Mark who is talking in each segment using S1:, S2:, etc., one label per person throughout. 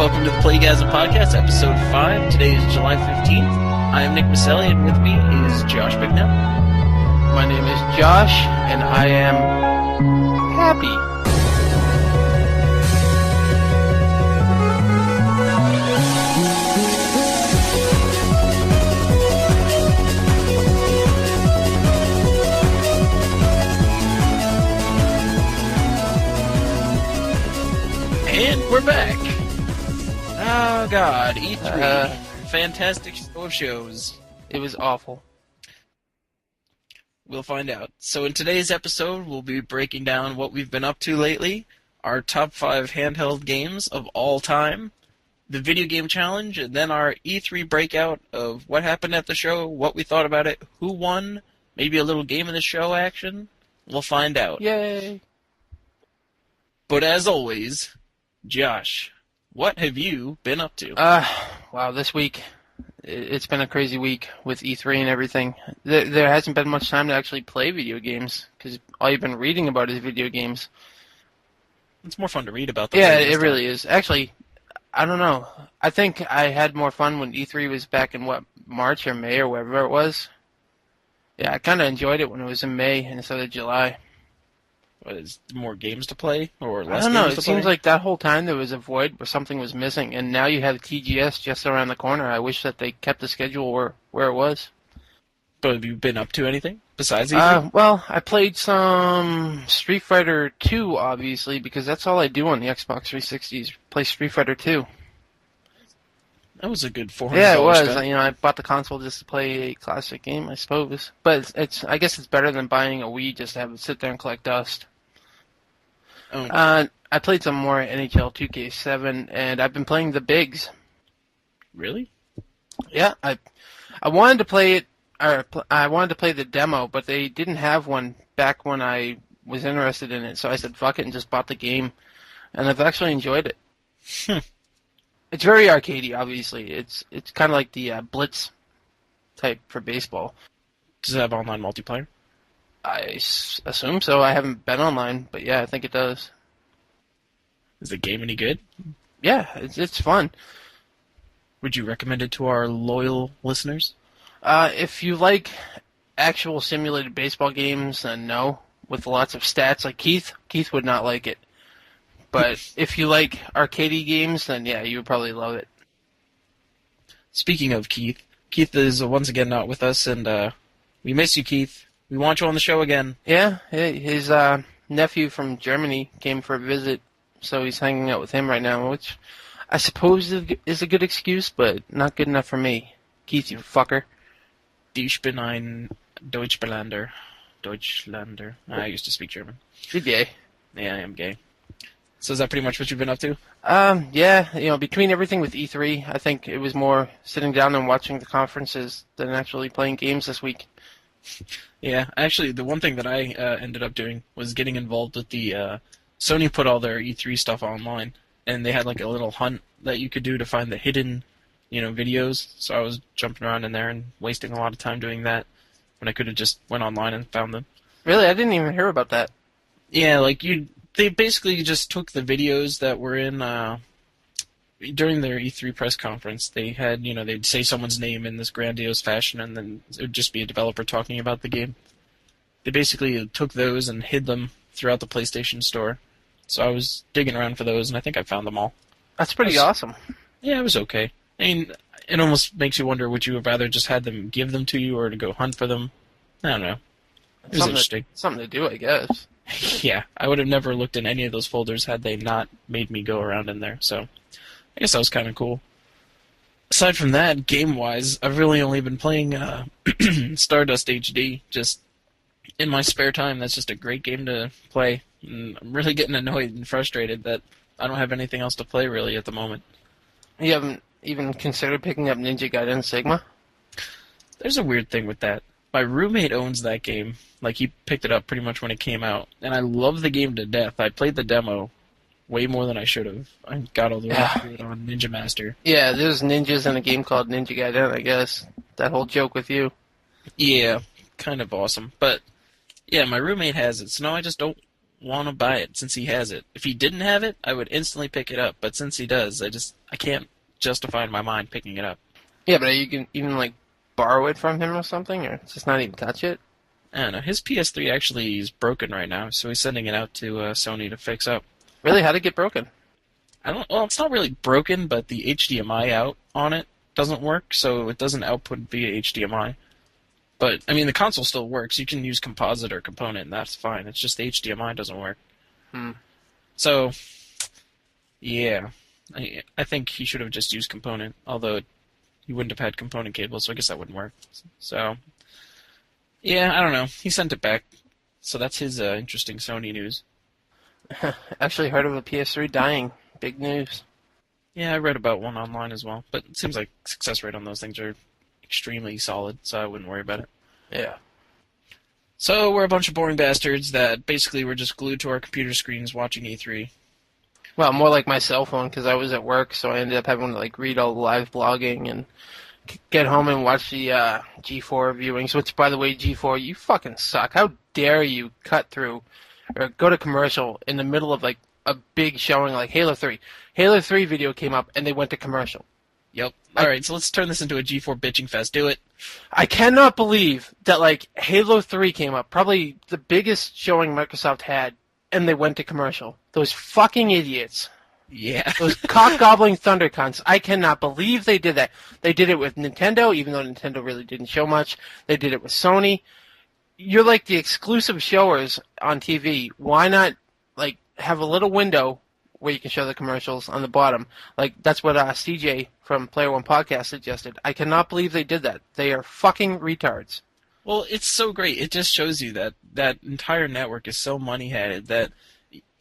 S1: welcome to the Playgasm Podcast, Episode 5. Today is July 15th. I am Nick Maselli, and with me is Josh Bignell.
S2: My name is Josh, and I am happy.
S1: And we're back. Oh, God. E3. Fantastic show of shows.
S2: It was awful.
S1: We'll find out. So in today's episode, we'll be breaking down what we've been up to lately, our top 5 handheld games of all time, the video game challenge, and then our E3 breakout of what happened at the show, what we thought about it, who won, maybe a little game of the show action. We'll find out.
S2: Yay!
S1: But as always, Josh, what have you been up to?
S2: Wow, this week, it's been a crazy week with E3 and everything. There hasn't been much time to actually play video games, because all you've been reading about is video games.
S1: It's more fun to read about them.
S2: Yeah, it really is. Actually, I don't know. I think I had more fun when E3 was back in, March or May or wherever it was. Yeah, I kind of enjoyed it when it was in May instead of July.
S1: Is more games to play or less games to play?
S2: I don't know. It seems like that whole time there was a void where something was missing, and now you have TGS just around the corner. I wish that they kept the schedule where it was.
S1: But have you been up to anything besides E3?
S2: Well, I played some Street Fighter 2, obviously, because that's all I do on the Xbox 360 is play Street Fighter 2.
S1: That was a good $400.
S2: Yeah, it was.
S1: Spend.
S2: I bought the console just to play a classic game, I suppose. But I guess it's better than buying a Wii just to have it sit there and collect dust.
S1: Oh.
S2: I played some more NHL 2K7, and I've been playing the bigs.
S1: Really?
S2: Yeah, I wanted to play it. I wanted to play the demo, but they didn't have one back when I was interested in it. So I said, "Fuck it," and just bought the game, and I've actually enjoyed it. It's very arcadey, obviously. It's kind of like the Blitz type for baseball.
S1: Does it have online multiplayer?
S2: I assume so. I haven't been online, but yeah, I think it does.
S1: Is the game any good?
S2: Yeah, it's fun.
S1: Would you recommend it to our loyal listeners?
S2: If you like actual simulated baseball games, then no. With lots of stats, like Keith would not like it. But if you like arcadey games, then yeah, you would probably love it.
S1: Speaking of Keith is once again not with us, and we miss you, Keith. We want you on the show again.
S2: Yeah, his nephew from Germany came for a visit, so he's hanging out with him right now, which I suppose is a good excuse, but not good enough for me. Keith, you fucker.
S1: Ich bin ein Deutschlander. I used to speak German.
S2: You're gay.
S1: Yeah, I am gay. So is that pretty much what you've been up to?
S2: Yeah, between everything with E3, I think it was more sitting down and watching the conferences than actually playing games this week.
S1: Yeah, actually, the one thing that I ended up doing was getting involved with the Sony put all their E3 stuff online, and they had like a little hunt that you could do to find the hidden, videos. So I was jumping around in there and wasting a lot of time doing that when I could have just went online and found them.
S2: Really? I didn't even hear about that.
S1: Yeah, they basically just took the videos that were in during their E3 press conference. They had, they'd say someone's name in this grandiose fashion, and then it would just be a developer talking about the game. They basically took those and hid them throughout the PlayStation Store. So I was digging around for those, and I think I found them all.
S2: That's pretty awesome.
S1: Yeah, it was okay. I mean, it almost makes you wonder, would you have rather just had them give them to you or to go hunt for them? I don't know. It was interesting.
S2: Something to do, I guess.
S1: Yeah, I would have never looked in any of those folders had they not made me go around in there, so I guess that was kind of cool. Aside from that, game-wise, I've really only been playing Stardust HD, just in my spare time. That's just a great game to play, and I'm really getting annoyed and frustrated that I don't have anything else to play, really, at the moment.
S2: You haven't even considered picking up Ninja Gaiden Sigma?
S1: There's a weird thing with that. My roommate owns that game. Like, he picked it up pretty much when it came out, and I love the game to death. I played the demo way more than I should have. I got all the way through it on Ninja Master.
S2: Yeah, there's ninjas in a game called Ninja Gaiden, I guess. That whole joke with you.
S1: Yeah, kind of awesome. But, yeah, my roommate has it, so now I just don't want to buy it since he has it. If he didn't have it, I would instantly pick it up. But since he does, I can't justify in my mind picking it up.
S2: Yeah, but you can even like borrow it from him or something, or just not even touch it.
S1: I don't know. His PS3 actually is broken right now, so he's sending it out to Sony to fix up.
S2: Really, how'd it get broken?
S1: I don't. Well, it's not really broken, but the HDMI out on it doesn't work, so it doesn't output via HDMI. But I mean, the console still works. You can use composite or component, and that's fine. It's just the HDMI doesn't work. So, yeah, I think he should have just used component. Although he wouldn't have had component cables, so I guess that wouldn't work. So, yeah, I don't know. He sent it back, so that's his interesting Sony news.
S2: Actually heard of a PS3 dying. Big news.
S1: Yeah, I read about one online as well, but it seems like success rate on those things are extremely solid, so I wouldn't worry about it.
S2: Yeah.
S1: So we're a bunch of boring bastards that basically were just glued to our computer screens watching E3.
S2: Well, more like my cell phone, because I was at work, so I ended up having to like read all the live blogging and get home and watch the G4 viewings. Which, by the way, G4, you fucking suck. How dare you cut through or go to commercial in the middle of like a big showing like Halo 3. Halo 3 video came up and they went to commercial.
S1: Yep. Alright, so let's turn this into a G4 bitching fest. Do it.
S2: I cannot believe that like Halo 3 came up, probably the biggest showing Microsoft had, and they went to commercial. Those fucking idiots.
S1: Yeah.
S2: Those cock-gobbling thundercunts. I cannot believe they did that. They did it with Nintendo, even though Nintendo really didn't show much. They did it with Sony. You're like the exclusive showers on TV. Why not like have a little window where you can show the commercials on the bottom? Like that's what CJ from Player One Podcast suggested. I cannot believe they did that. They are fucking retards.
S1: Well, it's so great. It just shows you that that entire network is so money-headed that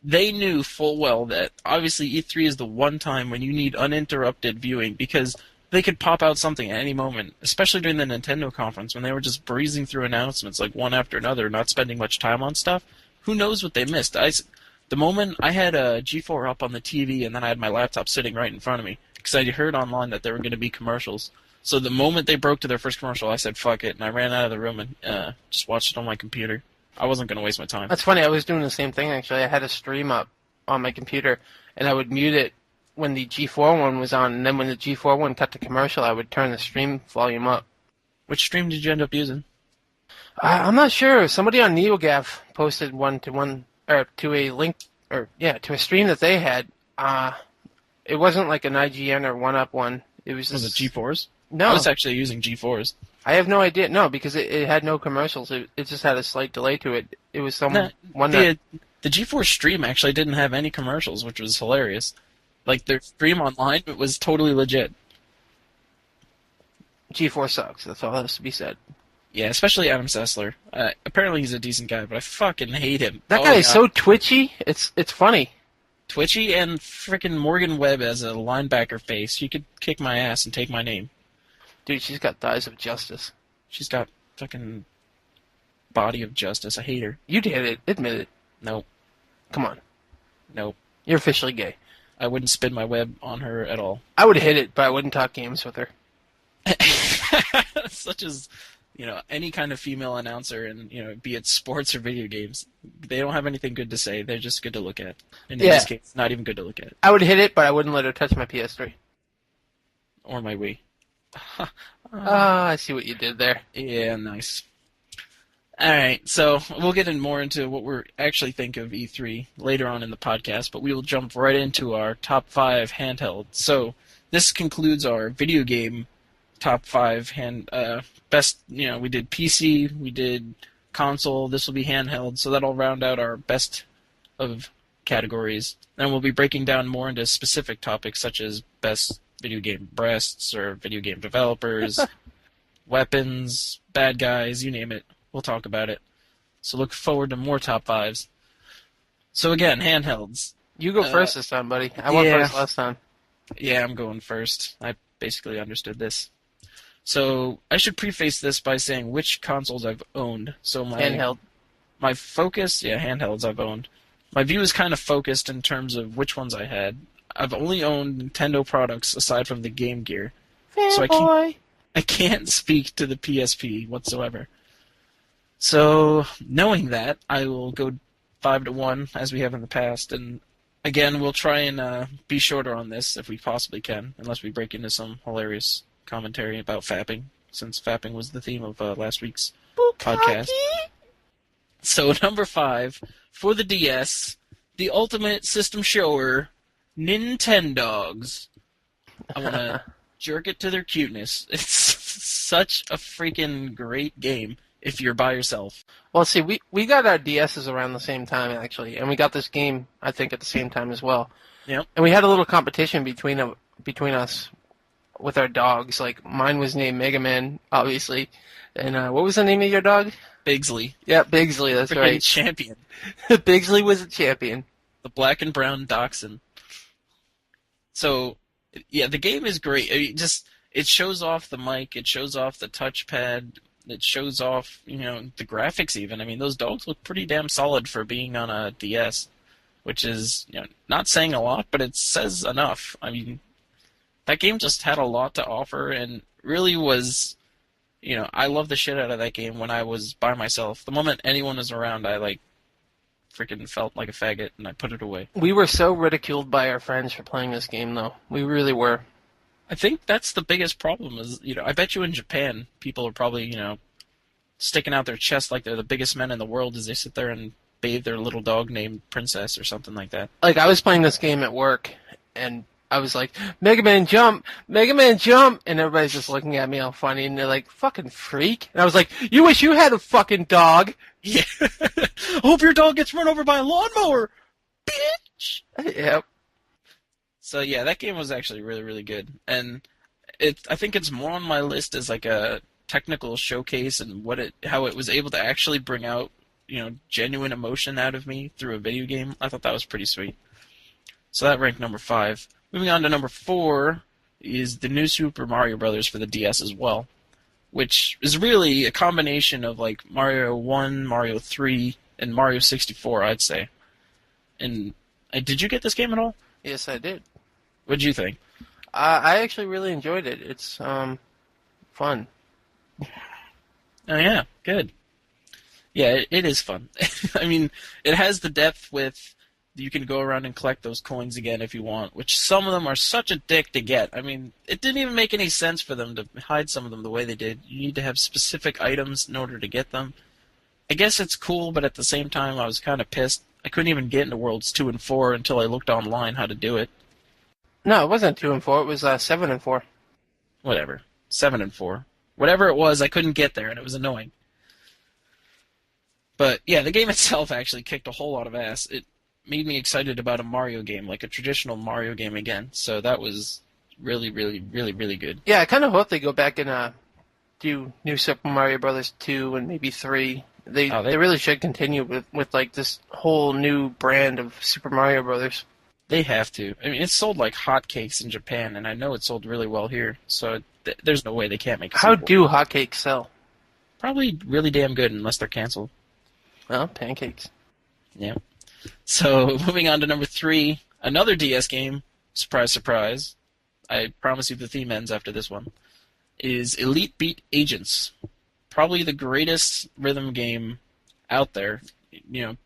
S1: they knew full well that obviously E3 is the one time when you need uninterrupted viewing because they could pop out something at any moment, especially during the Nintendo conference when they were just breezing through announcements like one after another, not spending much time on stuff. Who knows what they missed? The moment I had a G4 up on the TV and then I had my laptop sitting right in front of me because I heard online that there were going to be commercials. So the moment they broke to their first commercial, I said, fuck it, and I ran out of the room and just watched it on my computer. I wasn't going to waste my time.
S2: That's funny. I was doing the same thing, actually. I had a stream up on my computer, and I would mute it when the G4 one was on, and then when the G4 one cut to commercial, I would turn the stream volume up.
S1: Which stream did you end up using?
S2: I'm not sure. Somebody on NeoGAF posted to a link, to a stream that they had. It wasn't like an IGN or 1UP one. It was
S1: it G4s?
S2: No.
S1: I was actually using G4s.
S2: I have no idea. No, because it had no commercials. It just had a slight delay to it. It was the
S1: G4 stream actually didn't have any commercials, which was hilarious. Like, their stream online, it was totally legit.
S2: G4 sucks. That's all that has to be said.
S1: Yeah, especially Adam Sessler. Apparently he's a decent guy, but I fucking hate him.
S2: That guy is so twitchy. It's funny.
S1: Twitchy and frickin' Morgan Webb as a linebacker face. She could kick my ass and take my name.
S2: Dude, she's got thighs of justice.
S1: She's got fucking body of justice. I hate her.
S2: You did it. Admit it.
S1: Nope.
S2: Come on.
S1: Nope.
S2: You're officially gay.
S1: I wouldn't spin my web on her at all.
S2: I would hit it, but I wouldn't talk games with her.
S1: Such as, any kind of female announcer, and be it sports or video games, they don't have anything good to say. They're just good to look at. And in this case, not even good to look at.
S2: I would hit it, but I wouldn't let her touch my PS3
S1: or my Wii.
S2: I see what you did there.
S1: Yeah, nice. Alright, so we'll get more into what we actually think of E3 later on in the podcast, but we will jump right into our top 5 handheld. So this concludes our video game top 5 best, we did PC, we did console, this will be handheld, so that'll round out our best of categories. Then we'll be breaking down more into specific topics such as best video game breasts or video game developers, weapons, bad guys, you name it. We'll talk about it. So look forward to more top 5s. So again, handhelds.
S2: You go first this time, buddy. I went first last time.
S1: Yeah, I'm going first. I basically understood this. So I should preface this by saying which consoles I've owned. So my focus, handhelds I've owned. My view is kind of focused in terms of which ones I had. I've only owned Nintendo products aside from the Game Gear. So I can't speak to the PSP whatsoever. So, knowing that, I will go 5-1 as we have in the past, and again we'll try and be shorter on this if we possibly can, unless we break into some hilarious commentary about fapping, since fapping was the theme of last week's podcast. So number 5 for the DS, the ultimate system shower, Nintendogs. I want to jerk it to their cuteness. It's such a freaking great game if you're by yourself.
S2: Well, see, we got our DSs around the same time, actually, and we got this game, I think, at the same time as well.
S1: Yep.
S2: And we had a little competition between us with our dogs. Like, mine was named Mega Man, obviously. And what was the name of your dog?
S1: Bigsley.
S2: Yeah, Bigsley, that's
S1: Freaking
S2: right.
S1: champion.
S2: Bigsley was a champion.
S1: The black and brown dachshund. So, yeah, the game is great. I mean, it shows off the mic, it shows off the touchpad, it shows off, the graphics even. I mean, those dogs look pretty damn solid for being on a DS, which is, not saying a lot, but it says enough. I mean, that game just had a lot to offer and really was, I love the shit out of that game when I was by myself. The moment anyone was around, I, freaking felt like a faggot, and I put it away.
S2: We were so ridiculed by our friends for playing this game, though. We really were.
S1: I think that's the biggest problem is, I bet you in Japan, people are probably, sticking out their chest like they're the biggest men in the world as they sit there and bathe their little dog named Princess or something like that.
S2: Like, I was playing this game at work, and I was like, Mega Man jump! Mega Man jump! And everybody's just looking at me all funny, and they're like, fucking freak. And I was like, you wish you had a fucking dog!
S1: Yeah. Hope your dog gets run over by a lawnmower, bitch!
S2: Yep.
S1: So yeah, that game was actually really, really good. And I think it's more on my list as like a technical showcase and how it was able to actually bring out, genuine emotion out of me through a video game. I thought that was pretty sweet. So that ranked number 5. Moving on to number 4 is the new Super Mario Brothers for the DS as well, which is really a combination of like Mario 1, Mario 3, and Mario 64, I'd say. And did you get this game at all?
S2: Yes, I did.
S1: What'd you think?
S2: I actually really enjoyed it. It's fun.
S1: Oh yeah, good. Yeah, it is fun. I mean, it has the depth with you can go around and collect those coins again if you want, which some of them are such a dick to get. I mean, it didn't even make any sense for them to hide some of them the way they did. You need to have specific items in order to get them. I guess it's cool, but at the same time, I was kind of pissed. I couldn't even get into Worlds 2 and 4 until I looked online how to do it.
S2: No, it wasn't 2 and 4. It was 7 and 4.
S1: Whatever. 7 and 4. Whatever it was, I couldn't get there, and it was annoying. But, yeah, the game itself actually kicked a whole lot of ass. It made me excited about a Mario game, like a traditional Mario game again. So that was really, really, really, really good.
S2: Yeah, I kind of hope they go back and do New Super Mario Brothers 2 and maybe 3. They really should continue with like this whole new brand of Super Mario Brothers.
S1: They have to. I mean, it's sold like hotcakes in Japan, and I know it sold really well here. So there's no way they can't make a
S2: How
S1: sequel.
S2: do hotcakes sell?
S1: Probably really damn good unless they're canceled.
S2: Well, pancakes.
S1: Yeah. So moving on to number 3, another DS game. Surprise, surprise. I promise you the theme ends after this one. Is Elite Beat Agents. Probably the greatest rhythm game out there.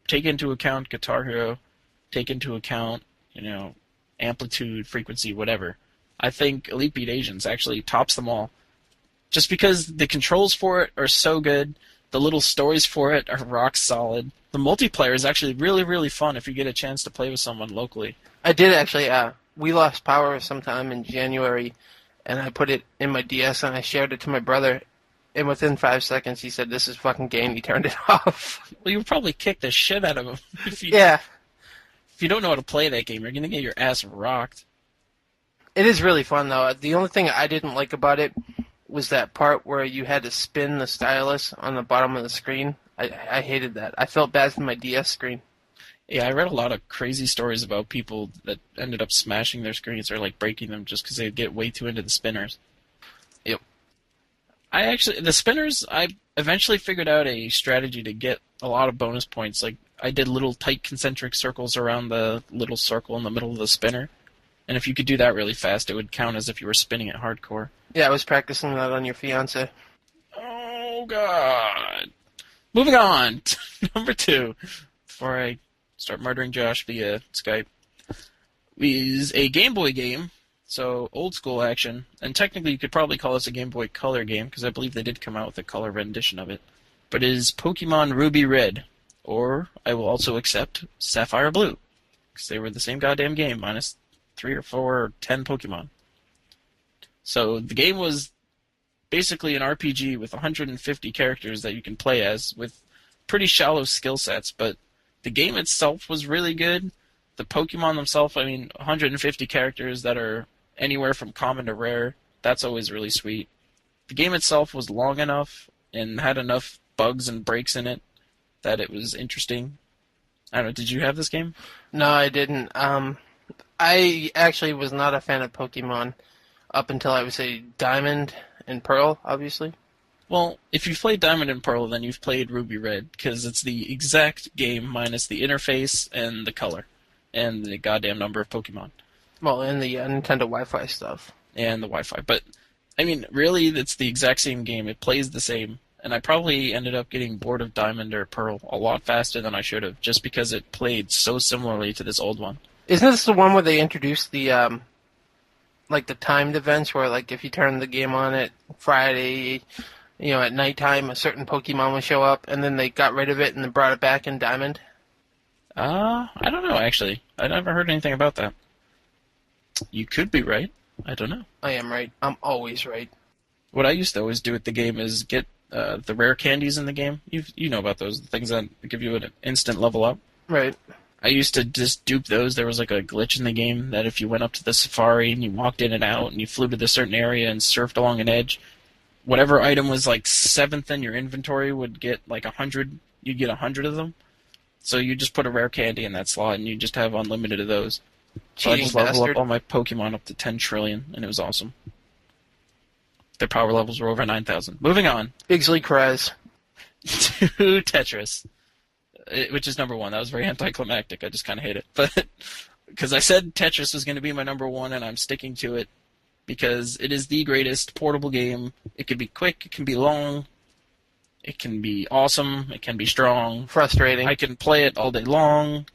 S1: Take into account Guitar Hero, take into account, amplitude, frequency, whatever. I think Elite Beat Agents actually tops them all. Just because the controls for it are so good, the little stories for it are rock solid. The multiplayer is actually really, really fun if you get a chance to play with someone locally.
S2: I did actually. We lost power sometime in January, and I put it in my DS and I shared it to my brother. And within 5 seconds, he said, "This is fucking gay," and he turned it off.
S1: Well, you would probably kick the shit out of him. If you don't know how to play that game, you're going to get your ass rocked.
S2: It is really fun, though. The only thing I didn't like about it was that part where you had to spin the stylus on the bottom of the screen. I hated that. I felt bad for my DS screen.
S1: Yeah, I read a lot of crazy stories about people that ended up smashing their screens or breaking them just because they get way too into the spinners.
S2: Yep.
S1: The spinners, I eventually figured out a strategy to get a lot of bonus points. Like, I did little tight concentric circles around the little circle in the middle of the spinner. And if you could do that really fast, it would count as if you were spinning it hardcore.
S2: Yeah, I was practicing that on your fiancé.
S1: Oh, God. Moving on to number 2, before I start murdering Josh via Skype, is a Game Boy game, so old school action, and technically you could probably call this a Game Boy Color game, because I believe they did come out with a color rendition of it, but it is Pokemon Ruby Red, or I will also accept Sapphire Blue, because they were the same goddamn game, minus 3 or 4 or 10 Pokemon. So the game was basically an RPG with 150 characters that you can play as, with pretty shallow skill sets, but the game itself was really good. The Pokemon themselves, 150 characters that are anywhere from common to rare, that's always really sweet. The game itself was long enough and had enough bugs and breaks in it that it was interesting. I don't know, did you have this game?
S2: No, I didn't. I actually was not a fan of Pokemon up until I would say Diamond and Pearl, obviously.
S1: Well, if you've played Diamond and Pearl, then you've played Ruby Red, because it's the exact game minus the interface and the color, and the goddamn number of Pokemon.
S2: Well, and the Nintendo Wi-Fi stuff.
S1: And the Wi-Fi. But, really, it's the exact same game. It plays the same. And I probably ended up getting bored of Diamond or Pearl a lot faster than I should have, just because it played so similarly to this old one.
S2: Isn't this the one where they introduced the, the timed events where, if you turn the game on at Friday, at nighttime, a certain Pokemon would show up, and then they got rid of it and then brought it back in Diamond?
S1: I don't know, actually. I never heard anything about that. You could be right. I don't know.
S2: I am right. I'm always right.
S1: What I used to always do with the game is get the rare candies in the game. You know about those, the things that give you an instant level up.
S2: Right.
S1: I used to just dupe those. There was a glitch in the game that if you went up to the safari and you walked in and out and you flew to this certain area and surfed along an edge, whatever item was 7th in your inventory would get 100. You'd get 100 of them. So you just put a rare candy in that slot and you just have unlimited of those. So I just leveled up all my Pokemon up to 10 trillion, and it was awesome. Their power levels were over 9,000. Moving on.
S2: Bigsley Krez.
S1: To Tetris. Which is number 1. That was very anticlimactic. I just kind of hate it. But because I said Tetris was going to be my number 1, and I'm sticking to it. Because it is the greatest portable game. It can be quick, it can be long, it can be awesome, it can be strong.
S2: Frustrating.
S1: I can play it all day long.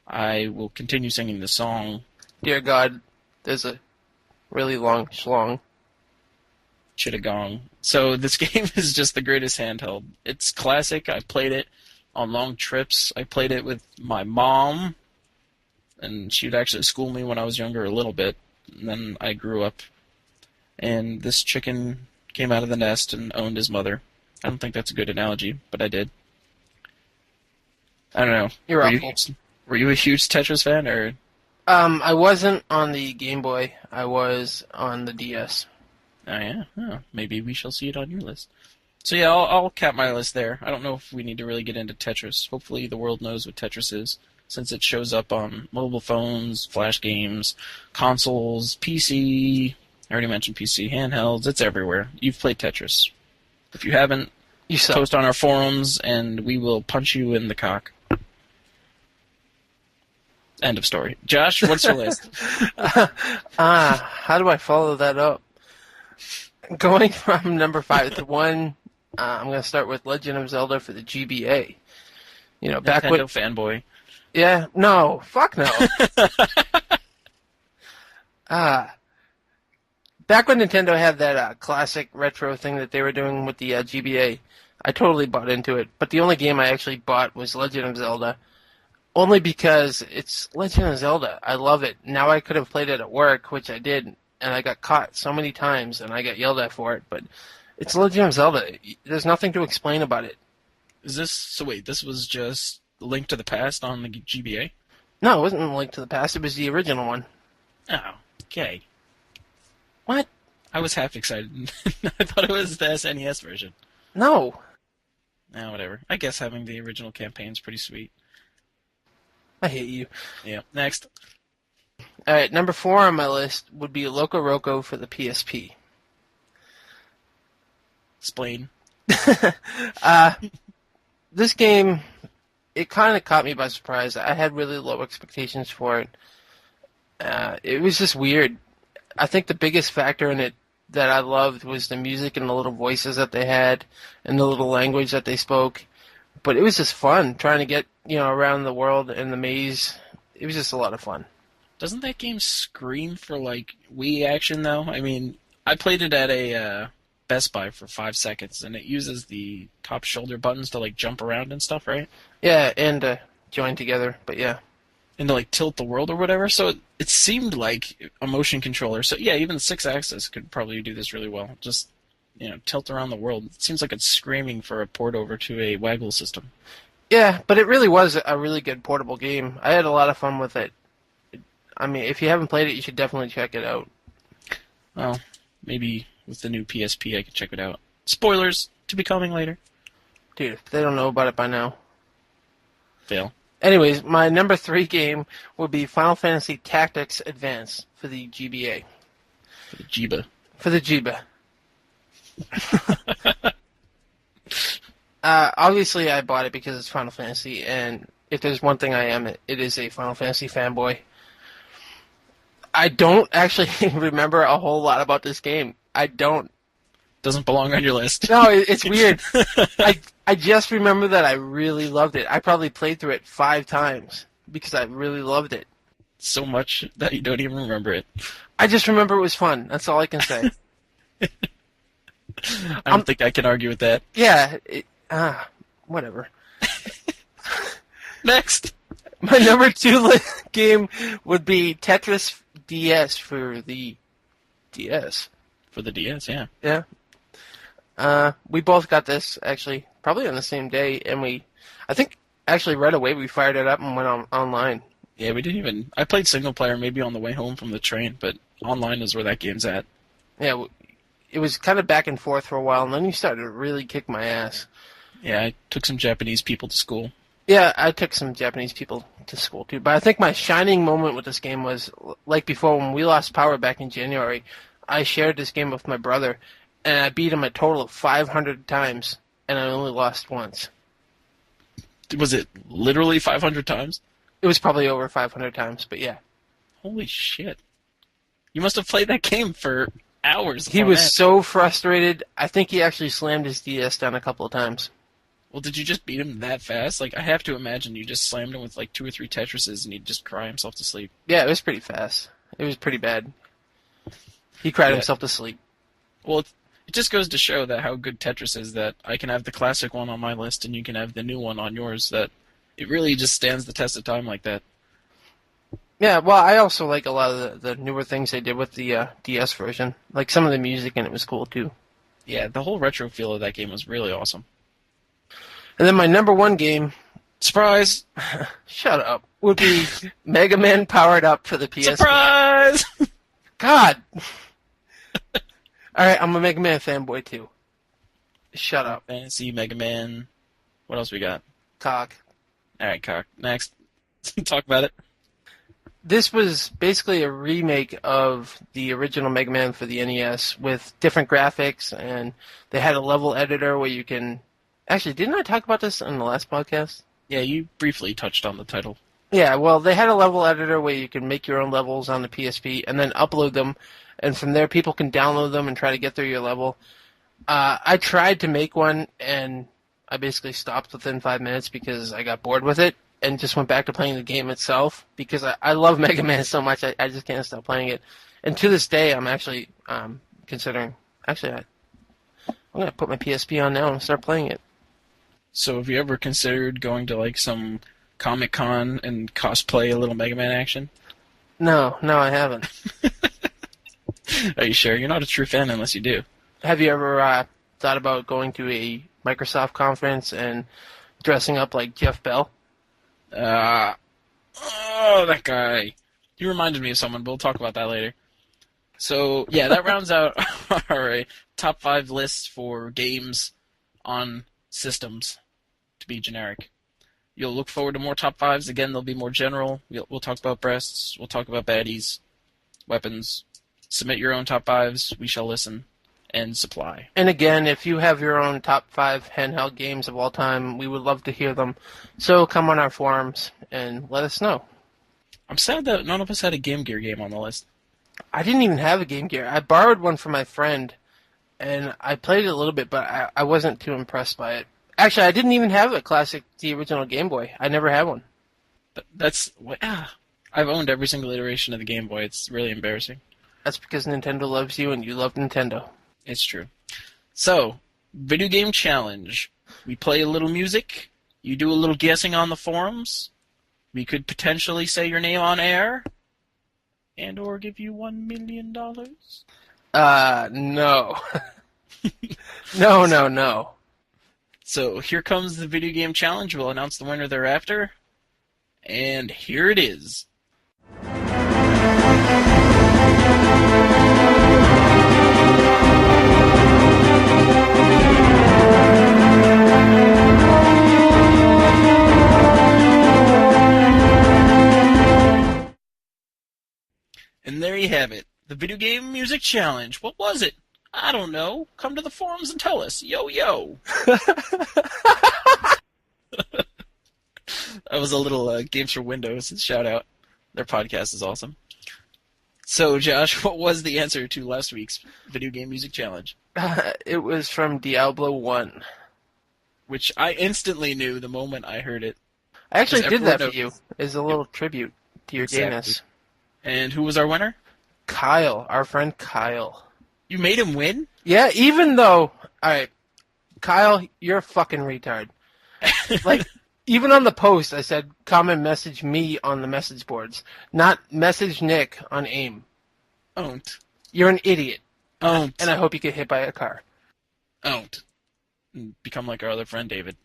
S1: I will continue singing the song.
S2: Dear God, there's a really long schlong.
S1: Chittagong. So this game is just the greatest handheld. It's classic. I played it on long trips. I played it with my mom, and she would actually school me when I was younger a little bit. And then I grew up, and this chicken came out of the nest and owned his mother. I don't think that's a good analogy, but I did. I don't know. Were you a huge Tetris fan, or?
S2: I wasn't on the Game Boy. I was on the DS.
S1: Oh, yeah? Oh, maybe we shall see it on your list. So yeah, I'll cap my list there. I don't know if we need to really get into Tetris. Hopefully the world knows what Tetris is, since it shows up on mobile phones, flash games, consoles, PC. I already mentioned PC, handhelds. It's everywhere. You've played Tetris. If you haven't,
S2: you suck.
S1: Post on our forums, and we will punch you in the cock. End of story. Josh, what's your list?
S2: How do I follow that up? Going from number 5 to 1, I'm going to start with Legend of Zelda for the GBA. Back when
S1: fanboy.
S2: Yeah, no, fuck no. Back when Nintendo had that classic retro thing that they were doing with the GBA, I totally bought into it. But the only game I actually bought was Legend of Zelda. Only because it's Legend of Zelda. I love it. Now I could have played it at work, which I did, and I got caught so many times, and I got yelled at for it. But it's Legend of Zelda. There's nothing to explain about it.
S1: Wait, this was just Link to the Past on the GBA?
S2: No, it wasn't Link to the Past. It was the original one.
S1: Oh, okay.
S2: What?
S1: I was half excited. I thought it was the SNES version.
S2: No.
S1: Nah, whatever. I guess having the original campaign's pretty sweet.
S2: I hate you.
S1: Yeah. Next.
S2: Alright, number 4 on my list would be Loco Roco for the PSP.
S1: Explain.
S2: This game, it kind of caught me by surprise. I had really low expectations for it. It was just weird. I think the biggest factor in it that I loved was the music and the little voices that they had and the little language that they spoke. But it was just fun trying to get, around the world in the maze. It was just a lot of fun.
S1: Doesn't that game scream for like Wii action though? I mean, I played it at a Best Buy for 5 seconds, and it uses the top shoulder buttons to like jump around and stuff, right?
S2: Yeah, and join together, but yeah.
S1: And to like tilt the world or whatever. So it seemed like a motion controller. So yeah, even the 6-axis could probably do this really well. Just tilt around the world. It seems like it's screaming for a port over to a Waggle system.
S2: Yeah, but it really was a really good portable game. I had a lot of fun with it. I mean, if you haven't played it, you should definitely check it out.
S1: Well, maybe with the new PSP I could check it out. Spoilers to be coming later.
S2: Dude, if they don't know about it by now.
S1: Fail.
S2: Anyways, my number 3 game would be Final Fantasy Tactics Advance for the GBA.
S1: For the Jiba.
S2: For the Jiba. Obviously, I bought it because it's Final Fantasy, and if there's one thing I am, it is a Final Fantasy fanboy. I don't actually remember a whole lot about this game. I don't.
S1: Doesn't belong on your list.
S2: No, it's weird. I just remember that I really loved it. I probably played through it 5 times because I really loved it.
S1: So much that you don't even remember it.
S2: I just remember it was fun. That's all I can say.
S1: I don't think I can argue with that.
S2: Yeah. Whatever.
S1: Next.
S2: My number 2 game would be Tetris DS for the DS.
S1: For the DS, yeah.
S2: Yeah. We both got this, actually, probably on the same day, and I think, actually, right away we fired it up and went online.
S1: Yeah, we didn't even... I played single player maybe on the way home from the train, but online is where that game's at.
S2: Yeah, it was kind of back and forth for a while, and then you started to really kick my ass.
S1: Yeah, I took some Japanese people to school.
S2: Yeah, I took some Japanese people to school, too. But I think my shining moment with this game was, like before, when we lost power back in January, I shared this game with my brother, and I beat him a total of 500 times, and I only lost once.
S1: Was it literally 500 times?
S2: It was probably over 500 times, but yeah.
S1: Holy shit. You must have played that game for hours.
S2: He was so frustrated, I think he actually slammed his DS down a couple of times.
S1: Well, did you just beat him that fast? Like, I have to imagine you just slammed him with like 2 or 3 Tetrises and he'd just cry himself to sleep.
S2: Yeah, it was pretty fast. It was pretty bad. He cried himself to sleep.
S1: Well, it just goes to show that how good Tetris is, that I can have the classic one on my list and you can have the new one on yours, that it really just stands the test of time like that.
S2: Yeah, well, I also like a lot of the newer things they did with the DS version. Like, some of the music in it was cool, too.
S1: Yeah, the whole retro feel of that game was really awesome.
S2: And then my number 1 game...
S1: Surprise!
S2: Shut up. Would be Mega Man Powered Up for the PSP.
S1: Surprise!
S2: God! Alright, I'm a Mega Man fanboy, too. Shut up.
S1: Fantasy, Mega Man... What else we got?
S2: Cock.
S1: Alright, cock. Next. Talk about it.
S2: This was basically a remake of the original Mega Man for the NES with different graphics, and they had a level editor where you can... Actually, didn't I talk about this in the last podcast?
S1: Yeah, you briefly touched on the title.
S2: Yeah, well, they had a level editor where you can make your own levels on the PSP and then upload them, and from there people can download them and try to get through your level. I tried to make one, and I basically stopped within 5 minutes because I got bored with it and just went back to playing the game itself because I love Mega Man so much I just can't stop playing it. And to this day, I'm actually considering... Actually, I'm going to put my PSP on now and start playing it.
S1: So have you ever considered going to like some Comic-Con and cosplay a little Mega Man action?
S2: No, I haven't.
S1: Are you sure? You're not a true fan unless you do.
S2: Have you ever thought about going to a Microsoft conference and dressing up like Jeff Bell?
S1: That guy. You reminded me of someone, but we'll talk about that later. So, yeah, that rounds out our top 5 lists for games on systems to be generic. You'll look forward to more top 5s. Again, they'll be more general. We'll talk about breasts. We'll talk about baddies, weapons. Submit your own top 5s. We shall listen and supply.
S2: And again, if you have your own top 5 handheld games of all time, we would love to hear them. So come on our forums and let us know.
S1: I'm sad that none of us had a Game Gear game on the list.
S2: I didn't even have a Game Gear. I borrowed one from my friend, and I played it a little bit, but I wasn't too impressed by it. Actually, I didn't even have the original Game Boy. I never had one.
S1: I've owned every single iteration of the Game Boy. It's really embarrassing.
S2: That's because Nintendo loves you and you love Nintendo.
S1: It's true. So, video game challenge. We play a little music. You do a little guessing on the forums. We could potentially say your name on air. And or give you $1 million.
S2: No. No.
S1: So here comes the video game challenge. We'll announce the winner thereafter. And here it is. And there you have it. The video game music challenge. What was it? I don't know. Come to the forums and tell us. Yo, yo. That was a little Games for Windows shout out. Their podcast is awesome. So, Josh, what was the answer to last week's video game music challenge?
S2: It was from Diablo 1.
S1: Which I instantly knew the moment I heard it.
S2: I actually did that for
S1: knows.
S2: you as a little tribute to your gayness.
S1: And who was our winner?
S2: Kyle, our friend Kyle.
S1: You made him win?
S2: Yeah, even though... Alright, Kyle, you're a fucking retard. Like, even on the post, I said, come and message me on the message boards. Not message Nick on AIM.
S1: Owned.
S2: You're an idiot.
S1: Owned.
S2: And I hope you get hit by a car.
S1: Owned. And become like our other friend, David.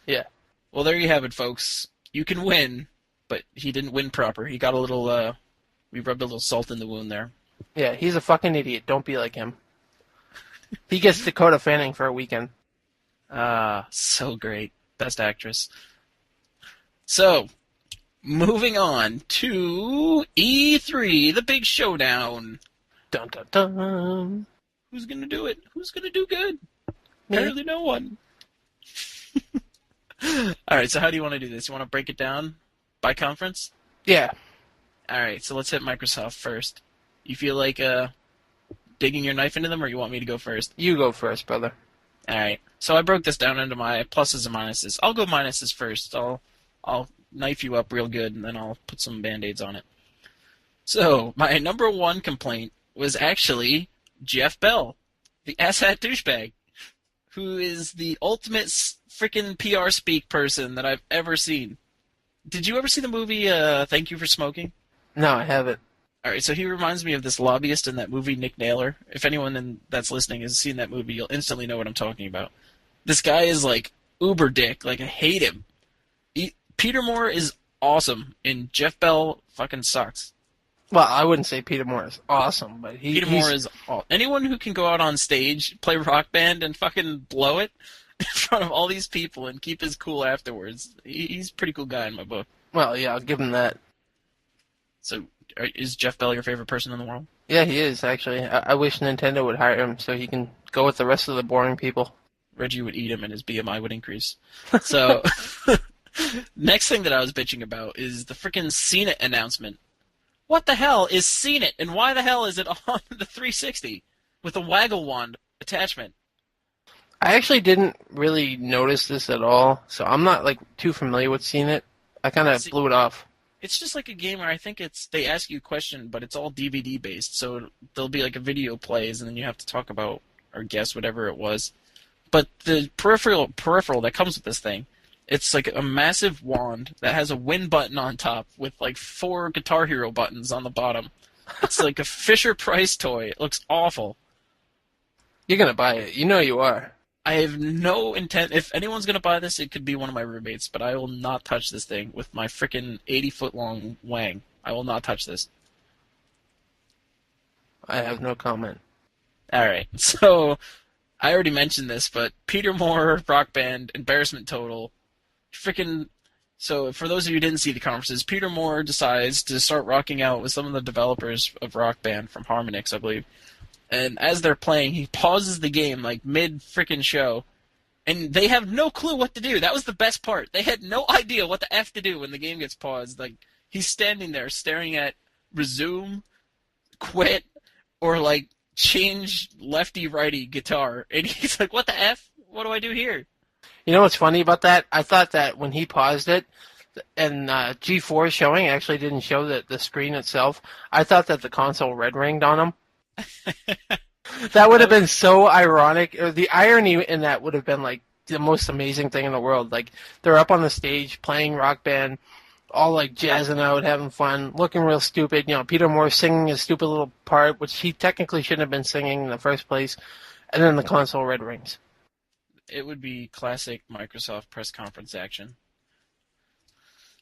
S2: Yeah.
S1: Well, there you have it, folks. You can win, but he didn't win proper. He got a little, we rubbed a little salt in the wound there.
S2: Yeah, he's a fucking idiot. Don't be like him. He gets Dakota Fanning for a weekend.
S1: So great. Best actress. So, moving on to E3, the big showdown.
S2: Dun dun dun.
S1: Who's gonna do it? Who's gonna do good?
S2: Me.
S1: Apparently no one. Alright, so how do you want to do this? You want to break it down by conference?
S2: Yeah.
S1: Alright, so let's hit Microsoft first. You feel like digging your knife into them, or you want me to go first?
S2: You go first, brother.
S1: Alright, so I broke this down into my pluses and minuses. I'll go minuses first. I'll knife you up real good, and then I'll put some Band-Aids on it. So, my number one complaint was actually Jeff Bell, the asshat douchebag, who is the ultimate freaking PR speak person that I've ever seen. Did you ever see the movie Thank You for Smoking?
S2: No, I haven't.
S1: Alright, so he reminds me of this lobbyist in that movie, Nick Naylor. If anyone that's listening has seen that movie, you'll instantly know what I'm talking about. This guy is like uber dick. Like, I hate him. Peter Moore is awesome, and Jeff Bell fucking sucks.
S2: Well, I wouldn't say Peter Moore is awesome, but
S1: Peter Moore is anyone who can go out on stage, play Rock Band, and fucking blow it in front of all these people and keep his cool afterwards. He's a pretty cool guy in my book.
S2: Well, yeah, I'll give him that.
S1: So, is Jeff Bell your favorite person in the world?
S2: Yeah, he is, actually. I wish Nintendo would hire him so he can go with the rest of the boring people.
S1: Reggie would eat him and his BMI would increase. So, next thing that I was bitching about is the freaking CNET announcement. What the hell is CNET, and why the hell is it on the 360 with a waggle wand attachment?
S2: I actually didn't really notice this at all, so I'm not like too familiar with CNET. I kind of blew it off.
S1: It's just like a game where I think they ask you a question, but it's all DVD based. So there'll be like a video plays, and then you have to talk about or guess whatever it was. But the peripheral that comes with this thing, it's like a massive wand that has a win button on top with like 4 Guitar Hero buttons on the bottom. It's like a Fisher-Price toy. It looks awful.
S2: You're gonna buy it. You know you are.
S1: I have no intent. If anyone's going to buy this, it could be one of my roommates, but I will not touch this thing with my freaking 80-foot-long wang. I will not touch this.
S2: I have no comment.
S1: Alright, so I already mentioned this, but Peter Moore, Rock Band, embarrassment total. Freaking. So, for those of you who didn't see the conferences, Peter Moore decides to start rocking out with some of the developers of Rock Band from Harmonix, I believe. And as they're playing, he pauses the game, like, mid-frickin' show, and they have no clue what to do. That was the best part. They had no idea what the F to do when the game gets paused. Like, he's standing there staring at resume, quit, or, like, change lefty-righty guitar. And he's like, what the F? What do I do here?
S2: You know what's funny about that? I thought that when he paused it, and G4 showing actually didn't show the screen itself. I thought that the console red ringed on him. That would
S1: That
S2: have
S1: would
S2: been so ironic. Or the irony in that would have been like the most amazing thing in the world. Like they're up on the stage playing Rock Band, all like jazzing out, having fun, looking real stupid. You know, Peter Moore singing his stupid little part, which he technically shouldn't have been singing in the first place, and then the console red rings.
S1: it would be classic Microsoft press conference action.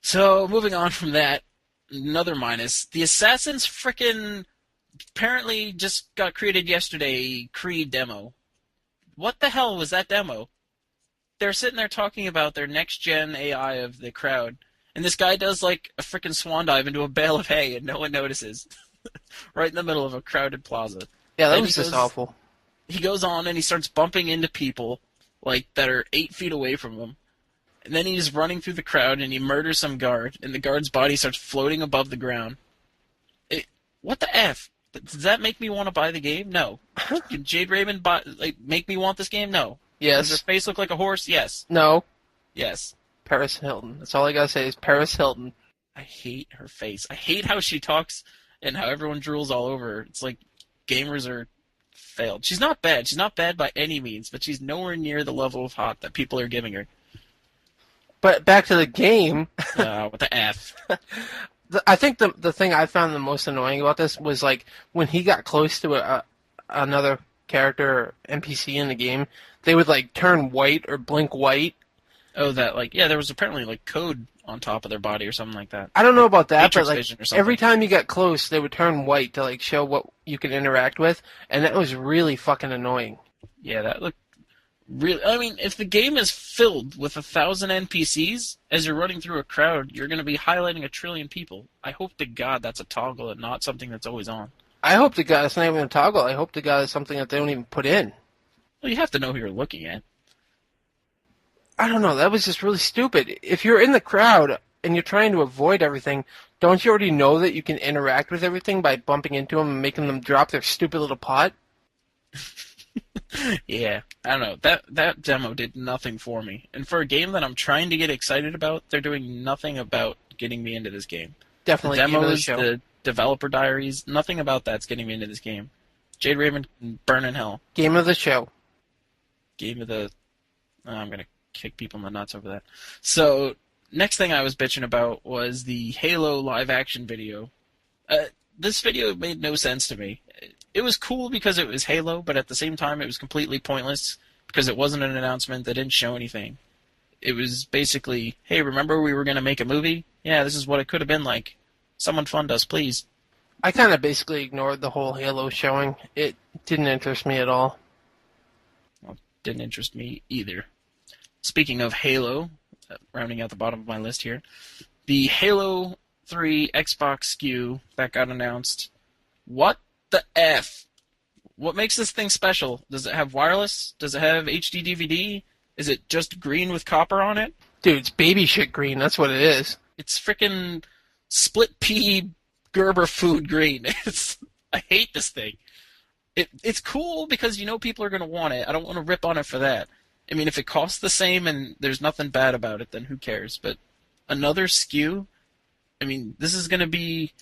S1: So moving on from that, another minus. The Assassins frickin' apparently just got created yesterday. Creed demo. What the hell was that demo? They're sitting there talking about their next gen AI of the crowd, and this guy does like a frickin' swan dive into a bale of hay, and no one notices, right in the middle of a crowded plaza.
S2: Yeah, that
S1: Then
S2: was just awful.
S1: he goes on and he starts bumping into people like that are 8 feet away from him. And then he's running through the crowd and he murders some guard, and the guard's body starts floating above the ground. What the F? Does that make me want to buy the game? No. Can Jade Raymond make me want this game? No. Does her
S2: Yes.
S1: face look like a horse? Yes.
S2: No.
S1: Yes.
S2: Paris Hilton. That's all I gotta say is Paris Hilton.
S1: I hate her face. I hate how she talks and how everyone drools all over her. It's like gamers are failed. She's not bad. She's not bad by any means, but she's nowhere near the level of hot that people are giving her.
S2: But back to the game.
S1: What the F?
S2: I think the thing I found the most annoying about this was like when he got close to another character or NPC in the game, they would like turn white or blink white.
S1: Oh, that there was apparently like code on top of their body or something like that.
S2: I don't know about that,
S1: Matrix
S2: but like
S1: vision or something.
S2: every time you got close, they would turn white to like show what you can interact with, and that was really fucking annoying.
S1: Yeah, that looked really. I mean, if the game is filled with 1,000 NPCs as you're running through a crowd, you're going to be highlighting 1 trillion people. I hope to God that's a toggle and not something that's always on.
S2: I hope to God it's not even a toggle. I hope to God it's something that they don't even put in.
S1: Well, you have to know who you're looking at.
S2: I don't know. That was just really stupid. If you're in the crowd and you're trying to avoid everything, don't you already know that you can interact with everything by bumping into them and making them drop their stupid little pot?
S1: Yeah, I don't know. That demo did nothing for me. And for a game that I'm trying to get excited about, they're doing nothing about getting me into this game.
S2: Definitely
S1: The
S2: game of the
S1: demos,
S2: show.
S1: the developer diaries, nothing about that's getting me into this game. Jade Raymond can burn in hell.
S2: Game of the show.
S1: Game of the... I'm going to kick people in the nuts over that. So, next thing I was bitching about was the Halo live-action video. This video made no sense to me. It was cool because it was Halo, but at the same time it was completely pointless because it wasn't an announcement that didn't show anything. It was basically, hey, remember we were going to make a movie? Yeah, this is what it could have been like. Someone fund us, please.
S2: I kind of basically ignored the whole Halo showing. It didn't interest me at all.
S1: Well, didn't interest me either. Speaking of Halo, rounding out the bottom of my list here, the Halo 3 Xbox SKU that got announced. What the F? What makes this thing special? Does it have wireless? Does it have HD DVD? Is it just green with copper on it?
S2: Dude, it's baby shit green. That's what it is.
S1: It's frickin' split pea Gerber food green. I hate this thing. It's cool because you know people are going to want it. I don't want to rip on it for that. I mean, if it costs the same and there's nothing bad about it, then who cares? But another SKU? I mean, this is going to be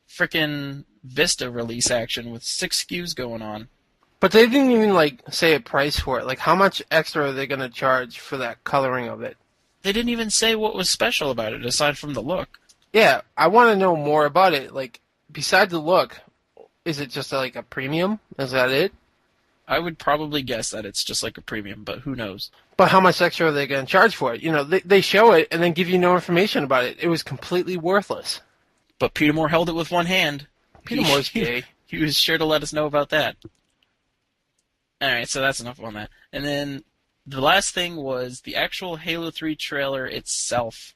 S1: frickin' Vista release action with 6 SKUs going on.
S2: But they didn't even like say a price for it. Like, how much extra are they going to charge for that coloring of it?
S1: They didn't even say what was special about it aside from the look.
S2: Yeah, I want to know more about it. Like, besides the look, is it just like a premium? Is that it?
S1: I would probably guess that it's just like a premium, but who knows?
S2: But how much extra are they going to charge for it? You know, they show it and then give you no information about it. It was completely worthless.
S1: But Peter Moore held it with one hand.
S2: Peter Moore's gay.
S1: He was sure to let us know about that. Alright, so that's enough on that. And then the last thing was the actual Halo 3 trailer itself.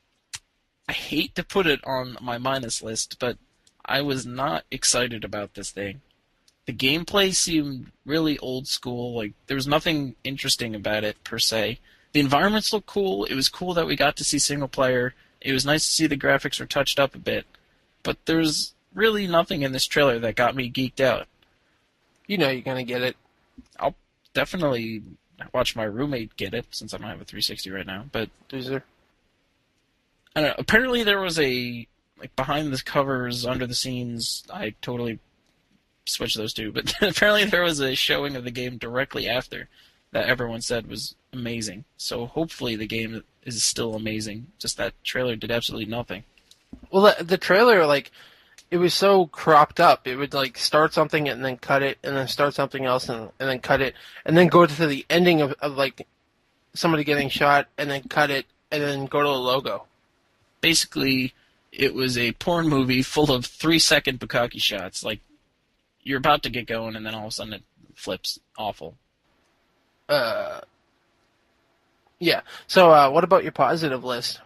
S1: I hate to put it on my minus list, but I was not excited about this thing. The gameplay seemed really old school. Like, there was nothing interesting about it, per se. The environments looked cool. It was cool that we got to see single player. It was nice to see the graphics were touched up a bit. But there's really nothing in this trailer that got me geeked out.
S2: You know you're going to get it.
S1: I'll definitely I watched my roommate get it since I don't have a 360 right now. But
S2: Loser.
S1: I don't know. Apparently there was a like behind the covers, under the scenes. I totally switched those two, but apparently there was a showing of the game directly after that everyone said was amazing. So hopefully the game is still amazing. Just that trailer did absolutely nothing.
S2: Well, the trailer, like, it was so cropped up. It would, like, start something and then cut it, and then start something else and then cut it, and then go to the ending of, like, somebody getting shot, and then cut it, and then go to the logo.
S1: Basically, it was a porn movie full of 3-second bukkake shots. Like, you're about to get going, and then all of a sudden it flips. Awful.
S2: Yeah. So, what about your positive list?